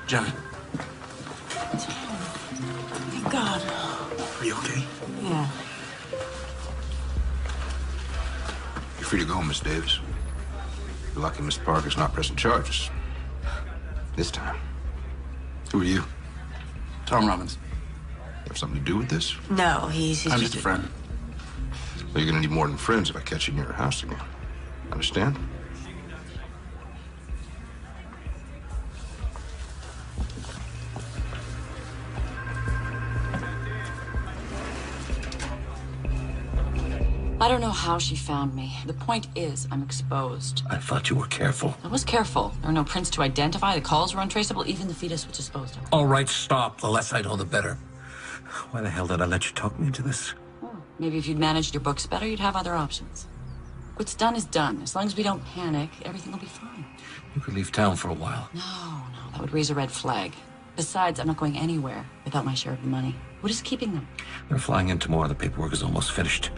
Jenny, Thank God. are you okay? Yeah. You're free to go, Miss Davis. You're lucky Miss Parker's not pressing charges. This time. Who are you? Tom Robbins. You have something to do with this? No, he's I'm just a friend. Well, you're gonna need more than friends if I catch you in your house again. Understand? I don't know how she found me. The point is, I'm exposed. I thought you were careful. I was careful. There are no prints to identify. The calls were untraceable. Even the fetus was disposed of. All right, stop. The less I know, the better. Why the hell did I let you talk me into this? Maybe if you'd managed your books better, you'd have other options. What's done is done. As long as we don't panic, everything will be fine. You could leave town for a while. No, that would raise a red flag. Besides, I'm not going anywhere without my share of the money. What is keeping them? They're flying in tomorrow. The paperwork is almost finished.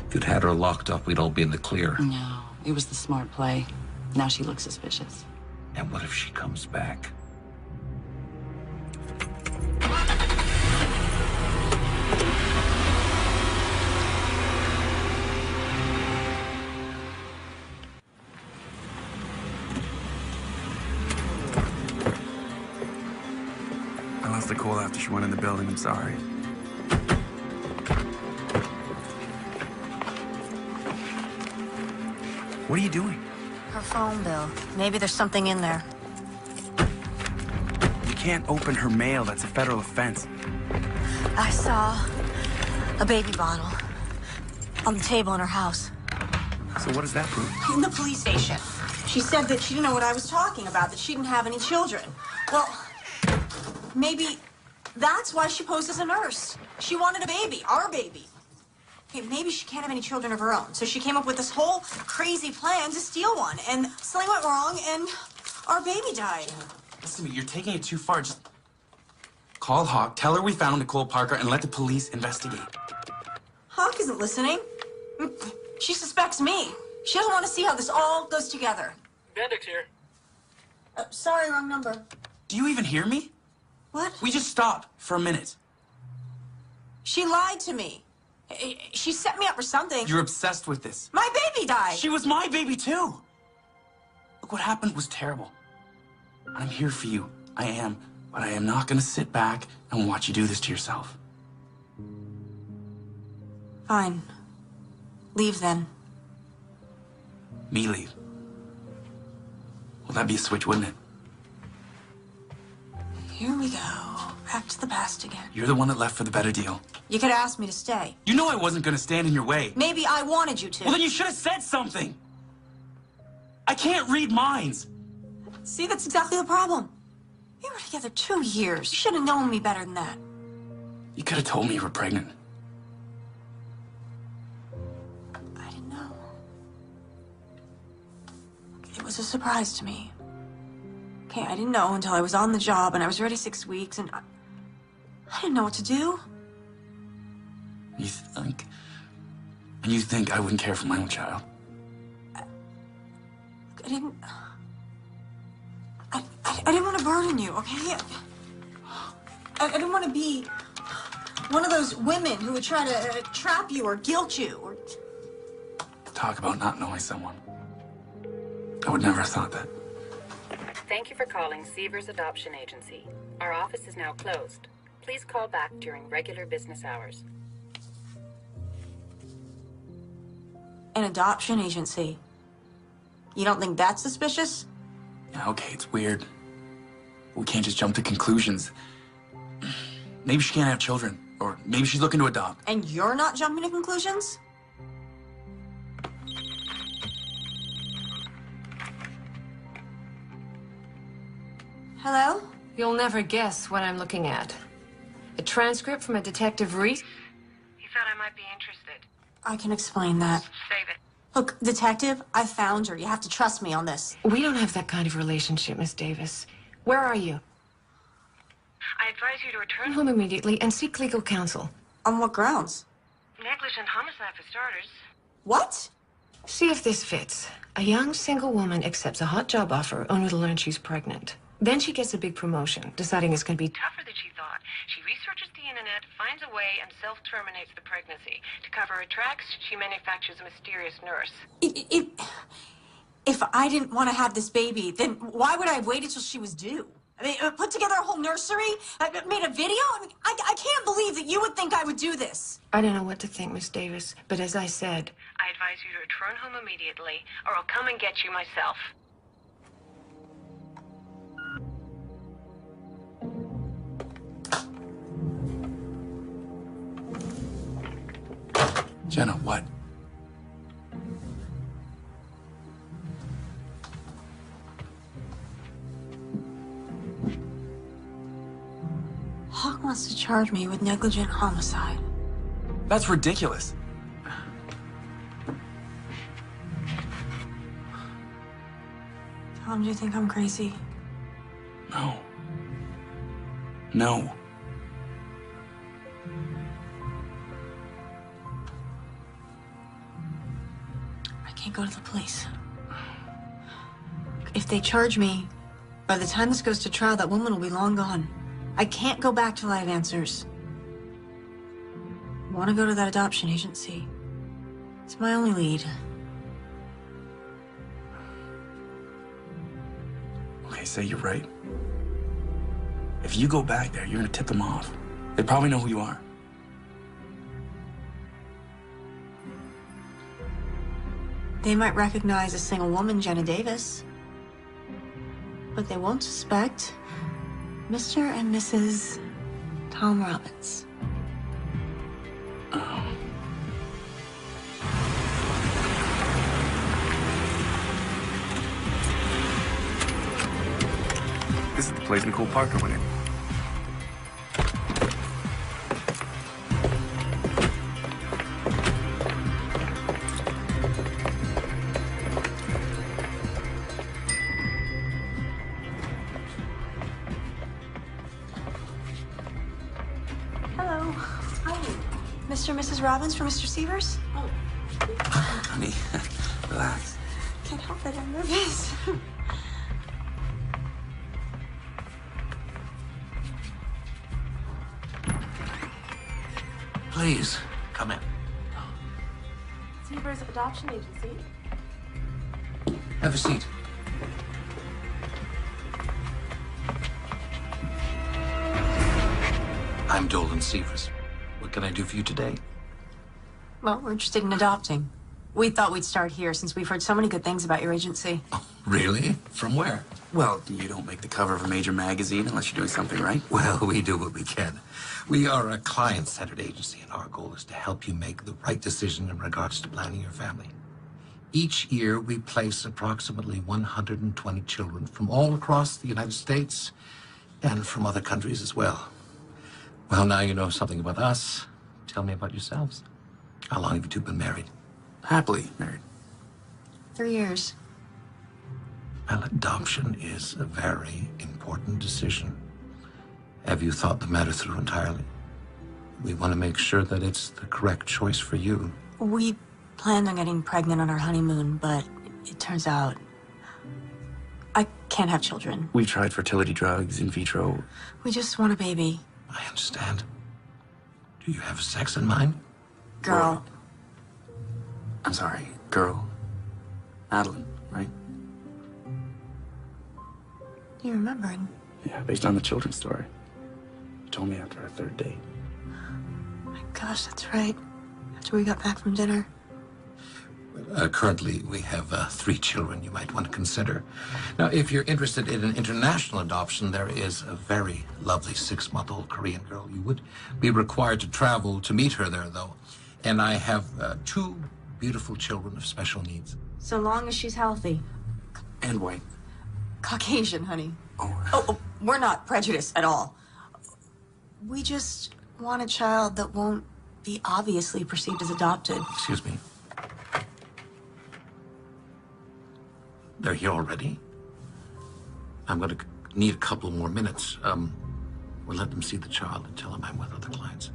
If you'd had her locked up, we'd all be in the clear. No, it was the smart play. Now she looks suspicious. And what if she comes back? I lost the cool after she went in the building. I'm sorry. What are you doing? Her phone bill. Maybe there's something in there. You can't open her mail. That's a federal offense. I saw a baby bottle on the table in her house. So what does that prove? In the police station. She said that she didn't know what I was talking about, that she didn't have any children. Well, maybe that's why she posed as a nurse. She wanted a baby, our baby. Okay, maybe she can't have any children of her own. So she came up with this whole crazy plan to steal one. And something went wrong, and our baby died. Listen to me, you're taking it too far. Just call Hawk, tell her we found Nicole Parker, and let the police investigate. Hawk isn't listening. She suspects me. She doesn't want to see how this all goes together. Bendix here. Sorry, wrong number. Do you even hear me? What? We just stopped for a minute. She lied to me. She set me up for something. You're obsessed with this. My baby died. She was my baby, too. Look, what happened was terrible. I'm here for you. I am. But I am not going to sit back and watch you do this to yourself. Fine. Leave then. Me leave. Well, that'd be a switch, wouldn't it? Here we go. Back to the past again. You're the one that left for the better deal. You could ask me to stay. You know I wasn't going to stand in your way. Maybe I wanted you to. Well, then you should have said something. I can't read minds. See, that's exactly the problem. We were together 2 years. You should have known me better than that. You could have told me you were pregnant. I didn't know. It was a surprise to me. Okay, I didn't know until I was on the job and I was ready 6 weeks and I didn't know what to do. You think... And you think I wouldn't care for my own child? I didn't... I didn't want to burden you, okay? I didn't want to be one of those women who would try to trap you or guilt you or... Talk about not knowing someone. I would never have thought that. Thank you for calling Seavers Adoption Agency. Our office is now closed. Please call back during regular business hours. An adoption agency. You don't think that's suspicious? Yeah, okay, it's weird. We can't just jump to conclusions. Maybe she can't have children. Or maybe she's looking to adopt. And you're not jumping to conclusions? Hello? You'll never guess what I'm looking at. A transcript from a Detective Reese. He thought I might be interested. I can explain that. Save it. Look, Detective, I found her. You have to trust me on this. We don't have that kind of relationship, Miss Davis. Where are you? I advise you to return Home immediately and seek legal counsel. On what grounds? negligent homicide for starters. What? See if this fits. A young single woman accepts a hot job offer only to learn she's pregnant. Then she gets a big promotion, deciding it's going to be Tougher than she thought. She researches the internet, finds a way, and self-terminates the pregnancy. To cover her tracks, she manufactures a mysterious nurse. If I didn't want to have this baby, then why would I have waited till she was due? I mean, put together a whole nursery, made a video. I mean, I can't believe that you would think I would do this. I don't know what to think, Miss Davis, but as I said, I advise you to return home immediately, or I'll come and get you myself. Jenna, what? wants to charge me with negligent homicide. That's ridiculous. Tom, do you think I'm crazy? No. No. I can't go to the police. If they charge me, by the time this goes to trial, that woman will be long gone. I can't go back till I have answers. I want to go to that adoption agency. It's my only lead. Okay, say you're right. If you go back there, you're gonna tip them off. They probably know who you are. They might recognize a single woman, Jenna Davis. But they won't suspect Mr. and Mrs. Tom Robbins. This is the place Nicole Parker went in. Hello. Hi. Mr. and Mrs. Robbins for Mr. Severs? Oh. Honey, relax. Can't help it, I'm nervous. Please, come in. Severs Adoption Agency. Have a seat. I'm Dolan Severs. What can I do for you today? Well, we're interested in adopting. We thought we'd start here since we've heard so many good things about your agency. Really? From where? Well, you don't make the cover of a major magazine unless you're doing something right. Well, we do what we can. We are a client-centered agency, and our goal is to help you make the right decision in regards to planning your family. Each year, we place approximately 120 children from all across the United States and from other countries as well. Well, now you know something about us. Tell me about yourselves. How long have you two been married? Happily married. 3 years. Well, adoption is a very important decision. Have you thought the matter through entirely? We want to make sure that it's the correct choice for you. We planned on getting pregnant on our honeymoon, but it turns out I can't have children. We've tried fertility drugs, in vitro. We just want a baby. I understand. Do you have sex in mind? Girl. I'm sorry, girl. Madeline, right? You remembered? Yeah, based on the children's story. You told me after our third date. My gosh, that's right. After we got back from dinner. Currently, we have 3 children you might want to consider. Now, if you're interested in an international adoption, there is a very lovely 6-month-old Korean girl. You would be required to travel to meet her there, though. And I have 2 beautiful children of special needs. So long as she's healthy. And white. Caucasian, honey. Oh, we're not prejudiced at all. We just want a child that won't be obviously perceived as adopted. Excuse me. They're here already? I'm going to need a couple more minutes. We'll let them see the child and tell them I'm with other clients.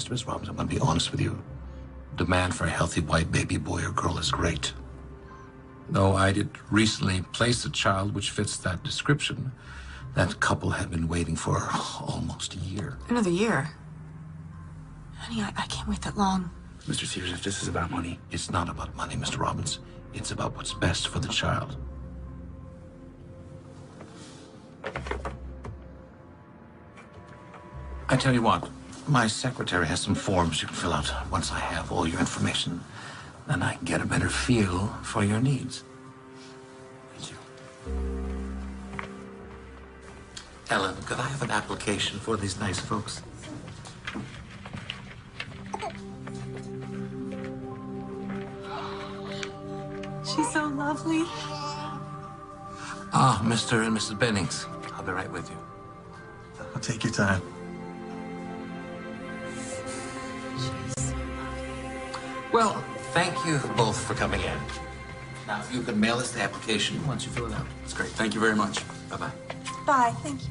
Miss Robbins, I'm going to be honest with you. Demand for a healthy white baby boy or girl is great. Though I did recently place a child which fits that description, that couple had been waiting for almost a year. Another year? Honey, I can't wait that long. Mr. Severs, if this is about money... It's not about money, Mr. Robbins. It's about what's best for the child. I tell you what, my secretary has some forms you can fill out. Once I have all your information, then I can get a better feel for your needs. Thank you. Ellen, could I have an application for these nice folks? She's so lovely. Ah, Mr. and Mrs. Bennings. be right with you. I'll take your time. Well, thank you both for coming in. Now, if you can mail us the application once you fill it out. That's great. Thank you very much. Bye-bye. Bye, thank you.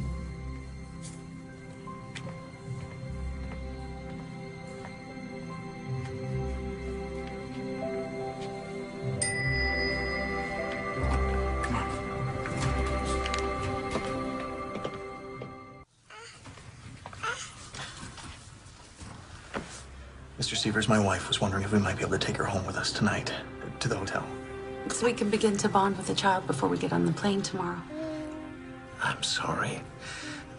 Mr. Severs, my wife was wondering if we might be able to take her home with us tonight to the hotel. So we can begin to bond with the child before we get on the plane tomorrow. I'm sorry.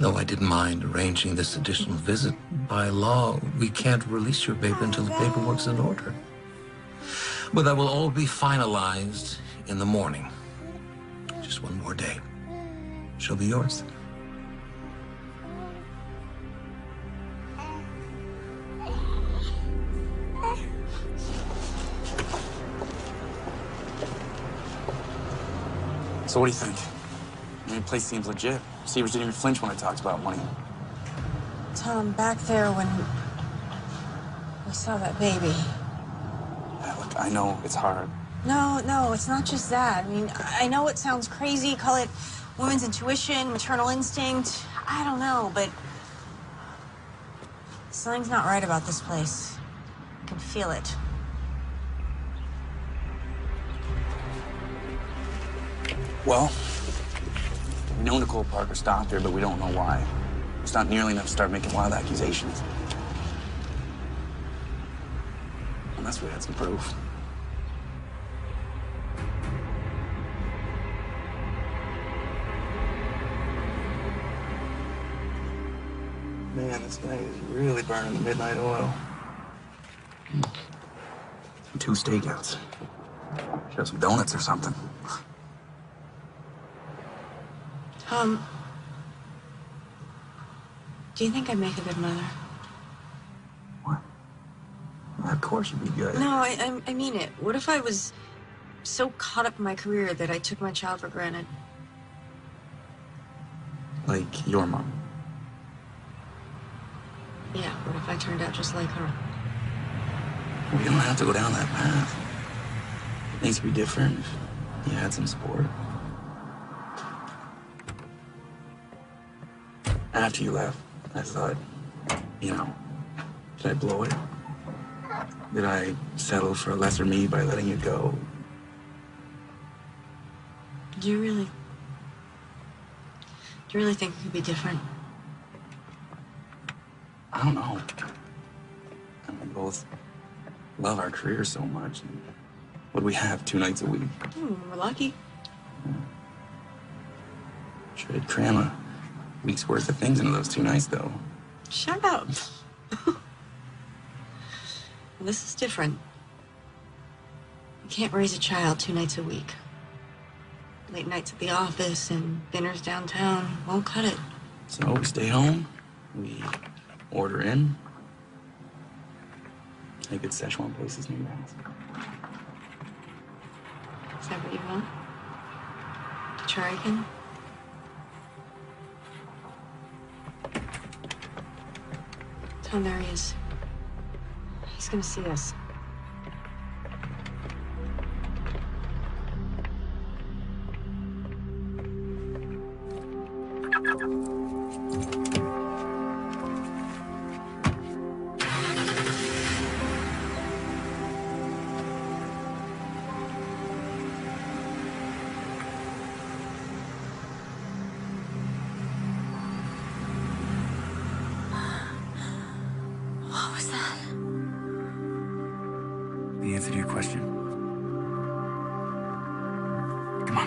Though I didn't mind arranging this additional visit, by law, we can't release your baby until the paperwork's in order. But that will all be finalized in the morning. Just one more day. She'll be yours. So what do you think? I mean, the place seems legit. Severs didn't even flinch when I talked about money. Tom, back there when we saw that baby. Yeah, look, I know it's hard. No, it's not just that. I mean, I know it sounds crazy, call it women's intuition, maternal instinct. I don't know, but something's not right about this place. I can feel it. Well, we know Nicole Parker stopped her, but we don't know why. It's not nearly enough to start making wild accusations. Unless we had some proof. Man, this guy is really burning the midnight oil. And 2 stakeouts. Should have some donuts or something. Do you think I'd make a good mother? What? Well, of course you'd be good. No, I mean it. What if I was so caught up in my career that I took my child for granted? Like your mom. Yeah, what if I turned out just like her? Well, you don't have to go down that path. Things could be different if you had some support. After you left, I thought, you know, did I blow it? Did I settle for a lesser me by letting you go? Do you really think it could be different? I don't know. And we both love our careers so much. And what do we have 2 nights a week? We're lucky. Sure did cram a week's worth of things into those 2 nights, though. Shut up. This is different. You can't raise a child 2 nights a week. Late nights at the office and dinners downtown won't cut it. So we stay home, we order in. A good Szechuan places near your house. Is that what you want? To try again? Tom, there he is. He's gonna see us. What was that? The answer to your question. Come on.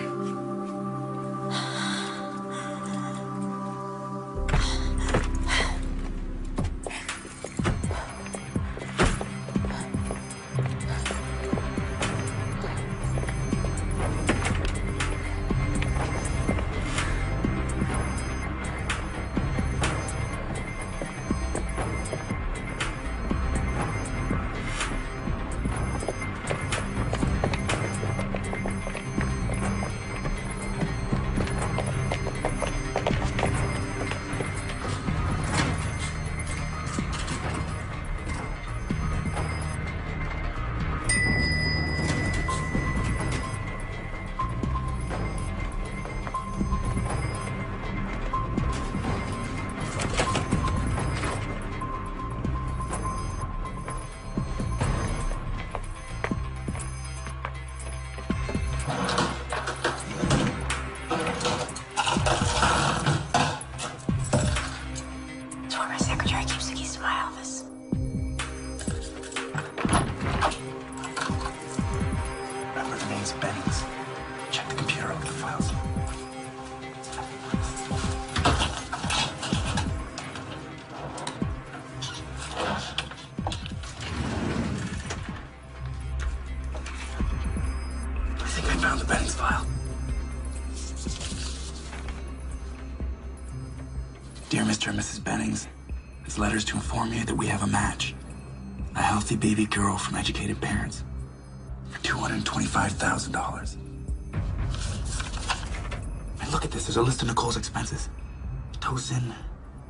file. Dear Mr. and Mrs. Bennings, this letter is to inform you that we have a match. A healthy baby girl from educated parents for $225,000. And look at this. There's a list of Nicole's expenses. Tocin,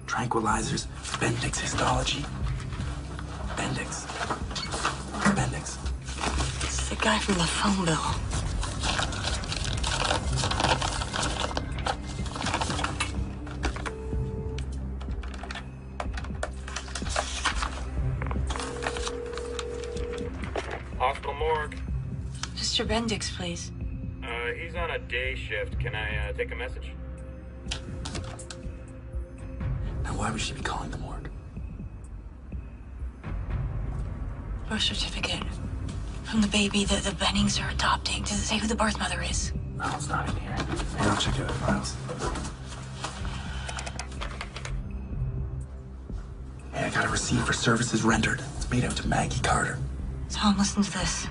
tranquilizers, Bendix histology. Bendix. Bendix. It's the guy from the phone bill. Hospital morgue. Mr. Bendix, please. He's on a day shift. Can I take a message? Now, why would she be calling the morgue? Birth certificate from the baby that the Bennings are adopting. Does it say who the birth mother is? No, it's not in here. Hey, I'll check out the files. Hey, I got a receipt for services rendered. It's made out to Maggie Carter. Tom, listen to this.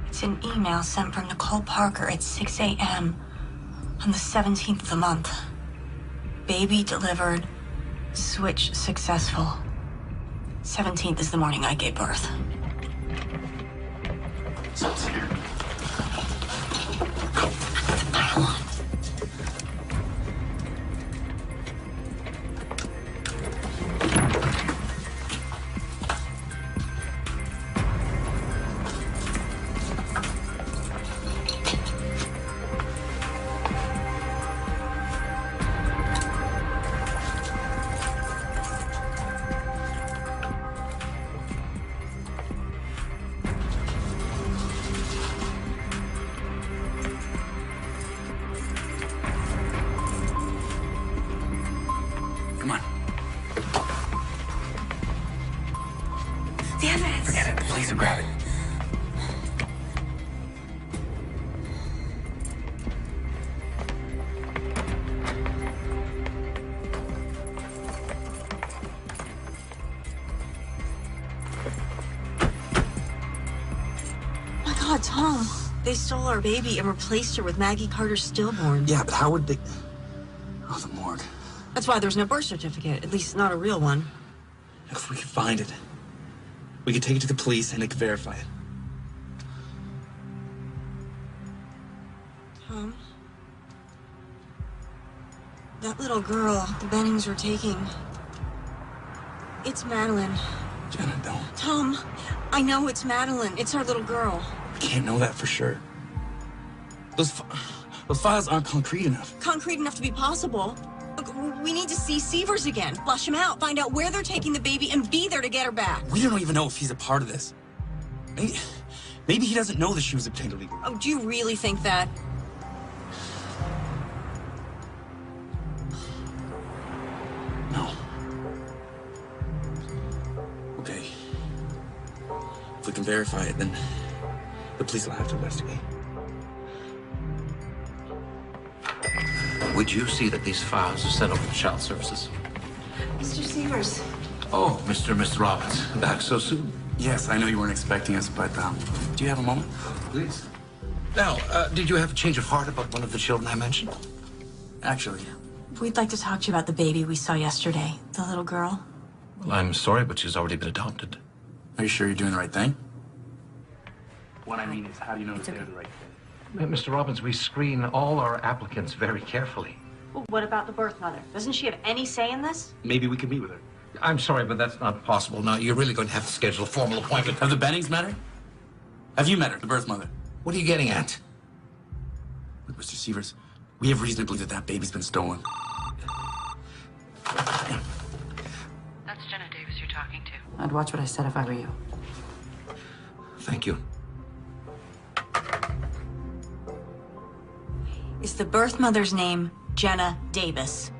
It's an email sent from Nicole Parker at 6 a.m. on the 17th of the month. Baby delivered. Switch successful. 17th is the morning I gave birth. So it's here. Come on. The evidence. Forget it. The police will grab it. My God, Tom. They stole our baby and replaced her with Maggie Carter's stillborn. Yeah, but how would they... Oh, the morgue. That's why there's no birth certificate, at least not a real one. If we could find it, we could take it to the police and they could verify it. Tom? That little girl the Bennings were taking... It's Madeline. Jenna, don't. Tom, I know it's Madeline. It's our little girl. We can't know that for sure. Those files aren't concrete enough. Concrete enough to be possible. Look, we need to see Severs again. Flush him out. Find out where they're taking the baby and be there to get her back. We don't even know if he's a part of this. Maybe he doesn't know that she was obtained illegally. Oh, do you really think that? No. Okay. If we can verify it, then the police will have to investigate. Would you see that these files are sent over to Child Services? Mr. Severs. Oh, Mr. and Mrs. Robbins, back so soon? Yes, I know you weren't expecting us, but do you have a moment? Please. Now, did you have a change of heart about one of the children I mentioned? Actually. We'd like to talk to you about the baby we saw yesterday, the little girl. Well, I'm sorry, but she's already been adopted. Are you sure you're doing the right thing? What I mean is, how do you know that they're the right thing? Mr. Robbins, we screen all our applicants very carefully. Well, what about the birth mother? Doesn't she have any say in this? Maybe we could meet with her. I'm sorry, but that's not possible. Now, you're really going to have to schedule a formal appointment. Have the Bennings met her? Have you met her, the birth mother? What are you getting at? Look, Mr. Severs, we have reason to believe that that baby's been stolen. That's Jenna Davis you're talking to. I'd watch what I said if I were you. Thank you. Is the birth mother's name Jenna Davis?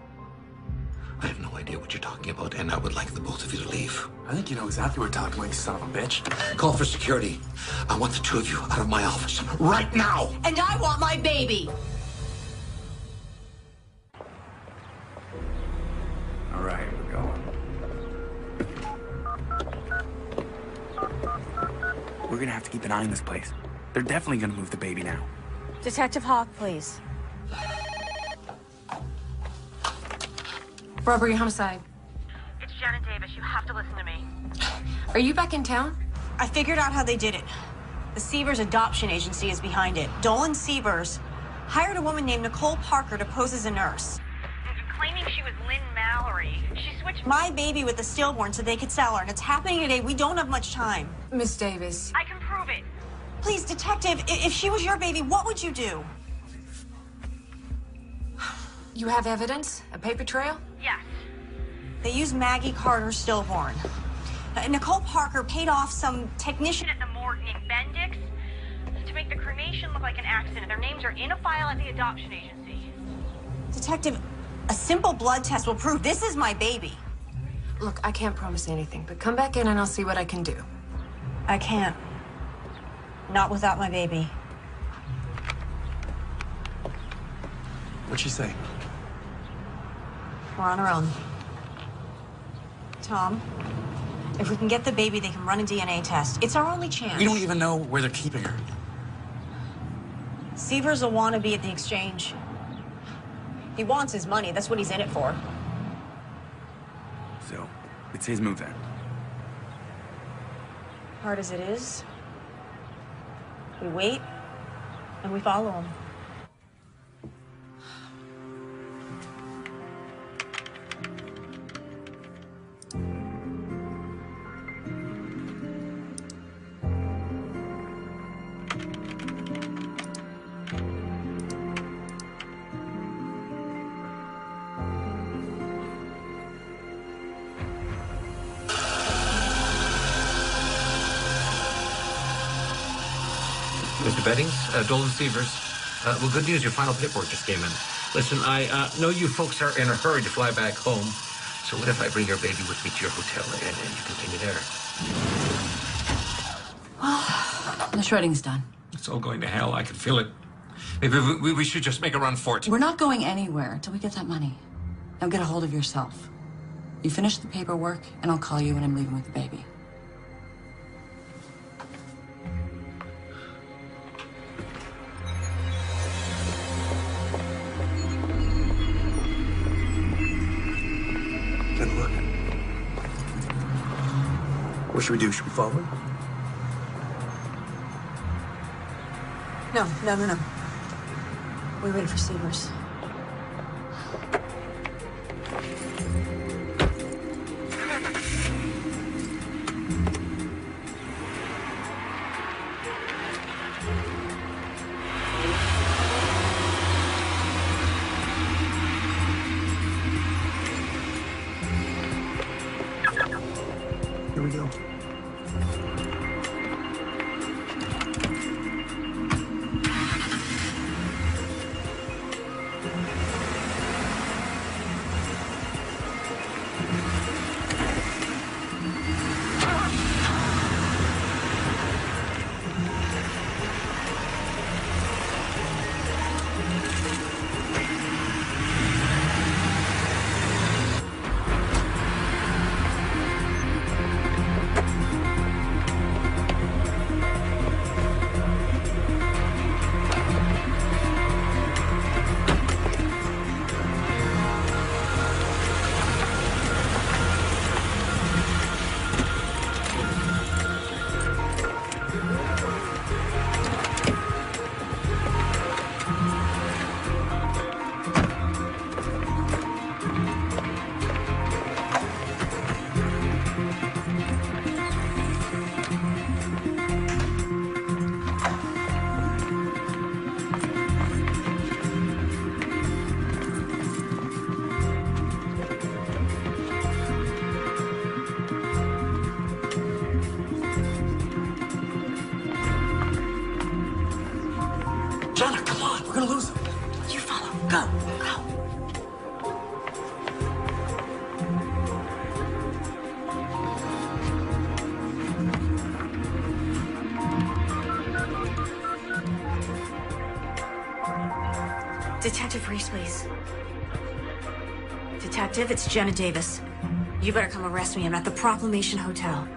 I have no idea what you're talking about, and I would like the both of you to leave. I think you know exactly what we're talking about, you son of a bitch. Call for security. I want the two of you out of my office right now. And I want my baby! All right, we're going. We're gonna have to keep an eye on this place. They're definitely gonna move the baby now. Detective Hawk, please. Robbery, homicide. It's Janet Davis. You have to listen to me. Are you back in town? I figured out how they did it. The Sievers Adoption Agency is behind it. Dolan Sievers hired a woman named Nicole Parker to pose as a nurse. Claiming she was Lynn Mallory. She switched My baby with the stillborn so they could sell her, and it's happening today. We don't have much time. Miss Davis. I can prove it. Please, detective, if she was your baby, what would you do? You have evidence? A paper trail? Yes. They used Maggie Carter's stillborn. Nicole Parker paid off some technician At the morgue named Bendix to make the cremation look like an accident. Their names are in a file at the adoption agency. Detective, a simple blood test will prove this is my baby. Look, I can't promise anything, but come back in and I'll see what I can do. I can't. Not without my baby. What'd she say? We're on our own. Tom, if we can get the baby, they can run a DNA test. It's our only chance. We don't even know where they're keeping her. Sievers will want to be at the exchange. He wants his money. That's what he's in it for. So, it's his move then. Hard as it is, we wait and we follow him. Mr. Beddings, Dolan Sievers. Well, good news, your final paperwork just came in. Listen, I know you folks are in a hurry to fly back home, so what if I bring your baby with me to your hotel and you continue there? Well, the shredding's done. It's all going to hell. I can feel it. Maybe we should just make a run for it. We're not going anywhere until we get that money. Now get a hold of yourself. You finish the paperwork, and I'll call you when I'm leaving with the baby. Good look. What should we do? Should we follow him? No. We wait for Sievers. Here we go. Jenna, come on. We're gonna lose him. You follow. Go. Detective Reese, please. Detective, it's Jenna Davis. You better come arrest me. I'm at the Proclamation Hotel.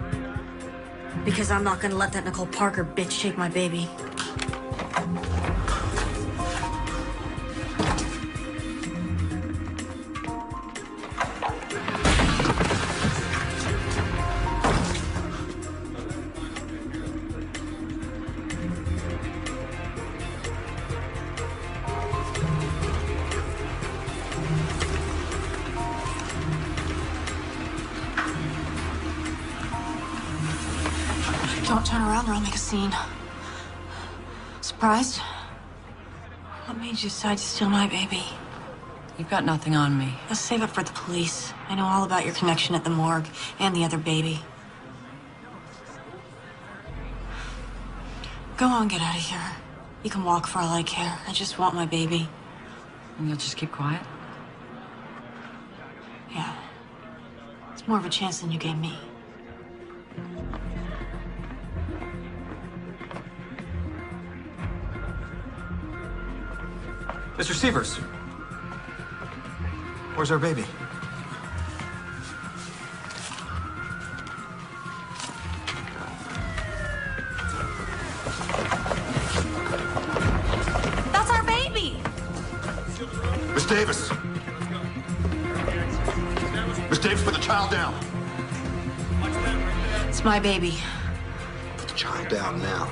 Because I'm not gonna let that Nicole Parker bitch take my baby. Don't turn around or I'll make a scene. Surprised? What made you decide to steal my baby? You've got nothing on me. Let's save it for the police. I know all about your connection at the morgue and the other baby. Go on, get out of here. You can walk for all I care. I just want my baby. And you'll just keep quiet? Yeah. It's more of a chance than you gave me. Mr. Sievers. Where's our baby? That's our baby! Miss Davis! Miss Davis, put the child down. It's my baby. Put the child down now.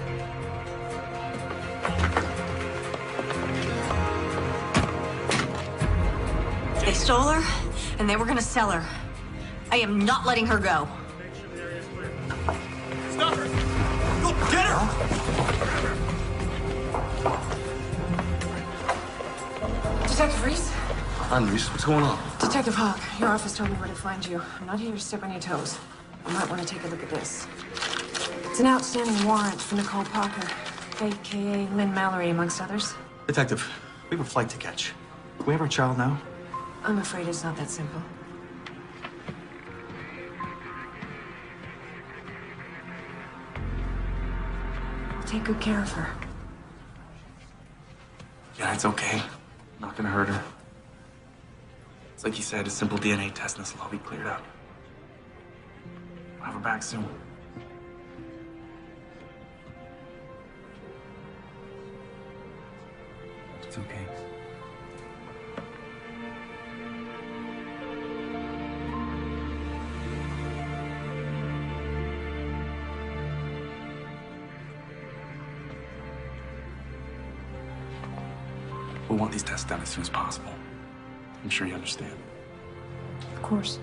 They stole her, and they were gonna sell her. I am not letting her go. Stop her! Go get her! Detective Reese? I'm Reese. What's going on? Detective Hawk, your office told me where to find you. I'm not here to step on your toes. You might want to take a look at this. It's an outstanding warrant for Nicole Parker, a.k.a. Lynn Mallory, amongst others. Detective, we have a flight to catch. Do we have our child now? I'm afraid it's not that simple. Take good care of her. Yeah, it's okay. Not gonna hurt her. It's like you said, a simple DNA test and this will all be cleared up. We'll have her back soon. It's okay. We want these tests done as soon as possible. I'm sure you understand. Of course.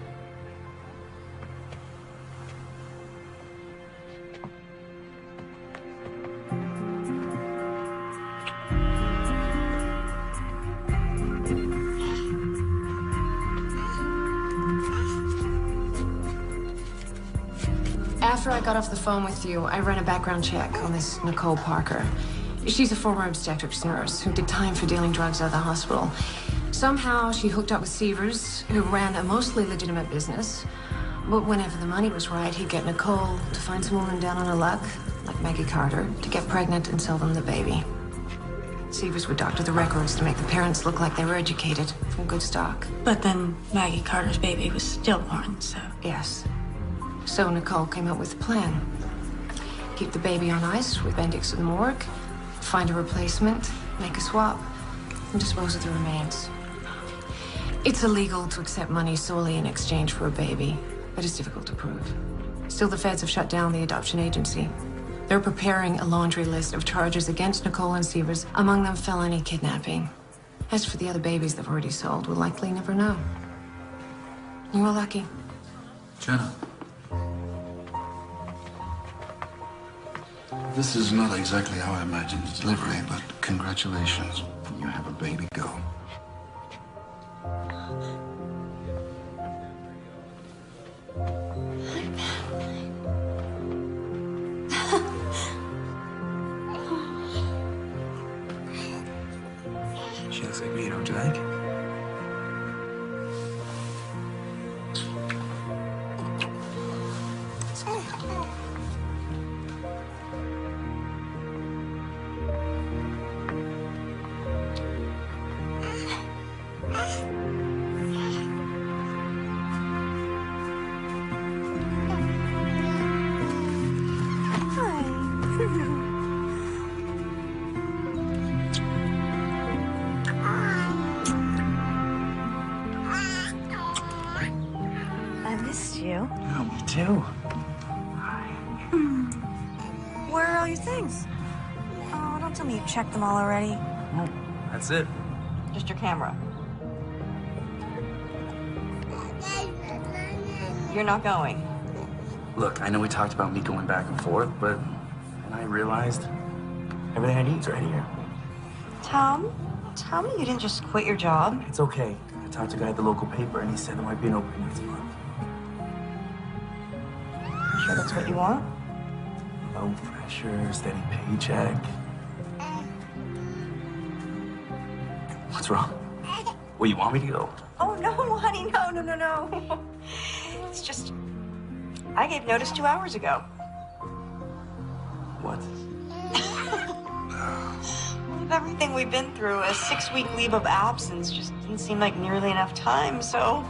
After I got off the phone with you, I ran a background check on this Nicole Parker. She's a former obstetrics nurse who did time for dealing drugs out of the hospital. Somehow she hooked up with Sievers, who ran a mostly legitimate business. But whenever the money was right, he'd get Nicole to find some woman down on her luck, like Maggie Carter, to get pregnant and sell them the baby. Sievers would doctor the records to make the parents look like they were educated, from good stock. But then Maggie Carter's baby was stillborn, so... Yes. So Nicole came up with a plan. Keep the baby on ice with Bendix in the morgue, find a replacement, make a swap, and dispose of the remains. It's illegal to accept money solely in exchange for a baby, but it's difficult to prove. Still, the feds have shut down the adoption agency. They're preparing a laundry list of charges against Nicole and Sievers, among them felony kidnapping. As for the other babies they've already sold, we'll likely never know. You were lucky. Jenna. This is not exactly how I imagined the delivery, but congratulations. You have a baby girl. She looks like me, don't you think? I missed you. Oh, me too. Where are all your things? Oh, don't tell me you checked them all already. Oh, that's it. Just your camera. You're not going. Look, I know we talked about me going back and forth, but and I realized everything I need is right here. Tom, tell me you didn't just quit your job. It's okay. I talked to a guy at the local paper, and he said there might be an opening next month. Sure that's what you want? No pressure, steady paycheck. What's wrong? Well, you want me to go? Oh, no, honey, no. It's just, I gave notice 2 hours ago. What? With everything we've been through, a 6-week leave of absence just didn't seem like nearly enough time, so...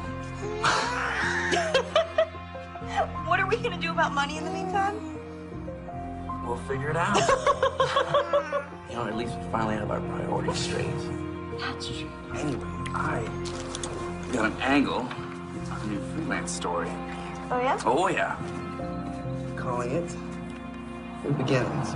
What are we gonna do about money in the meantime? We'll figure it out. You know, at least we finally have our priorities straight. That's true. Anyway, I got an angle on a new freelance story. Oh, yeah? Oh, yeah. Calling it The Beginnings.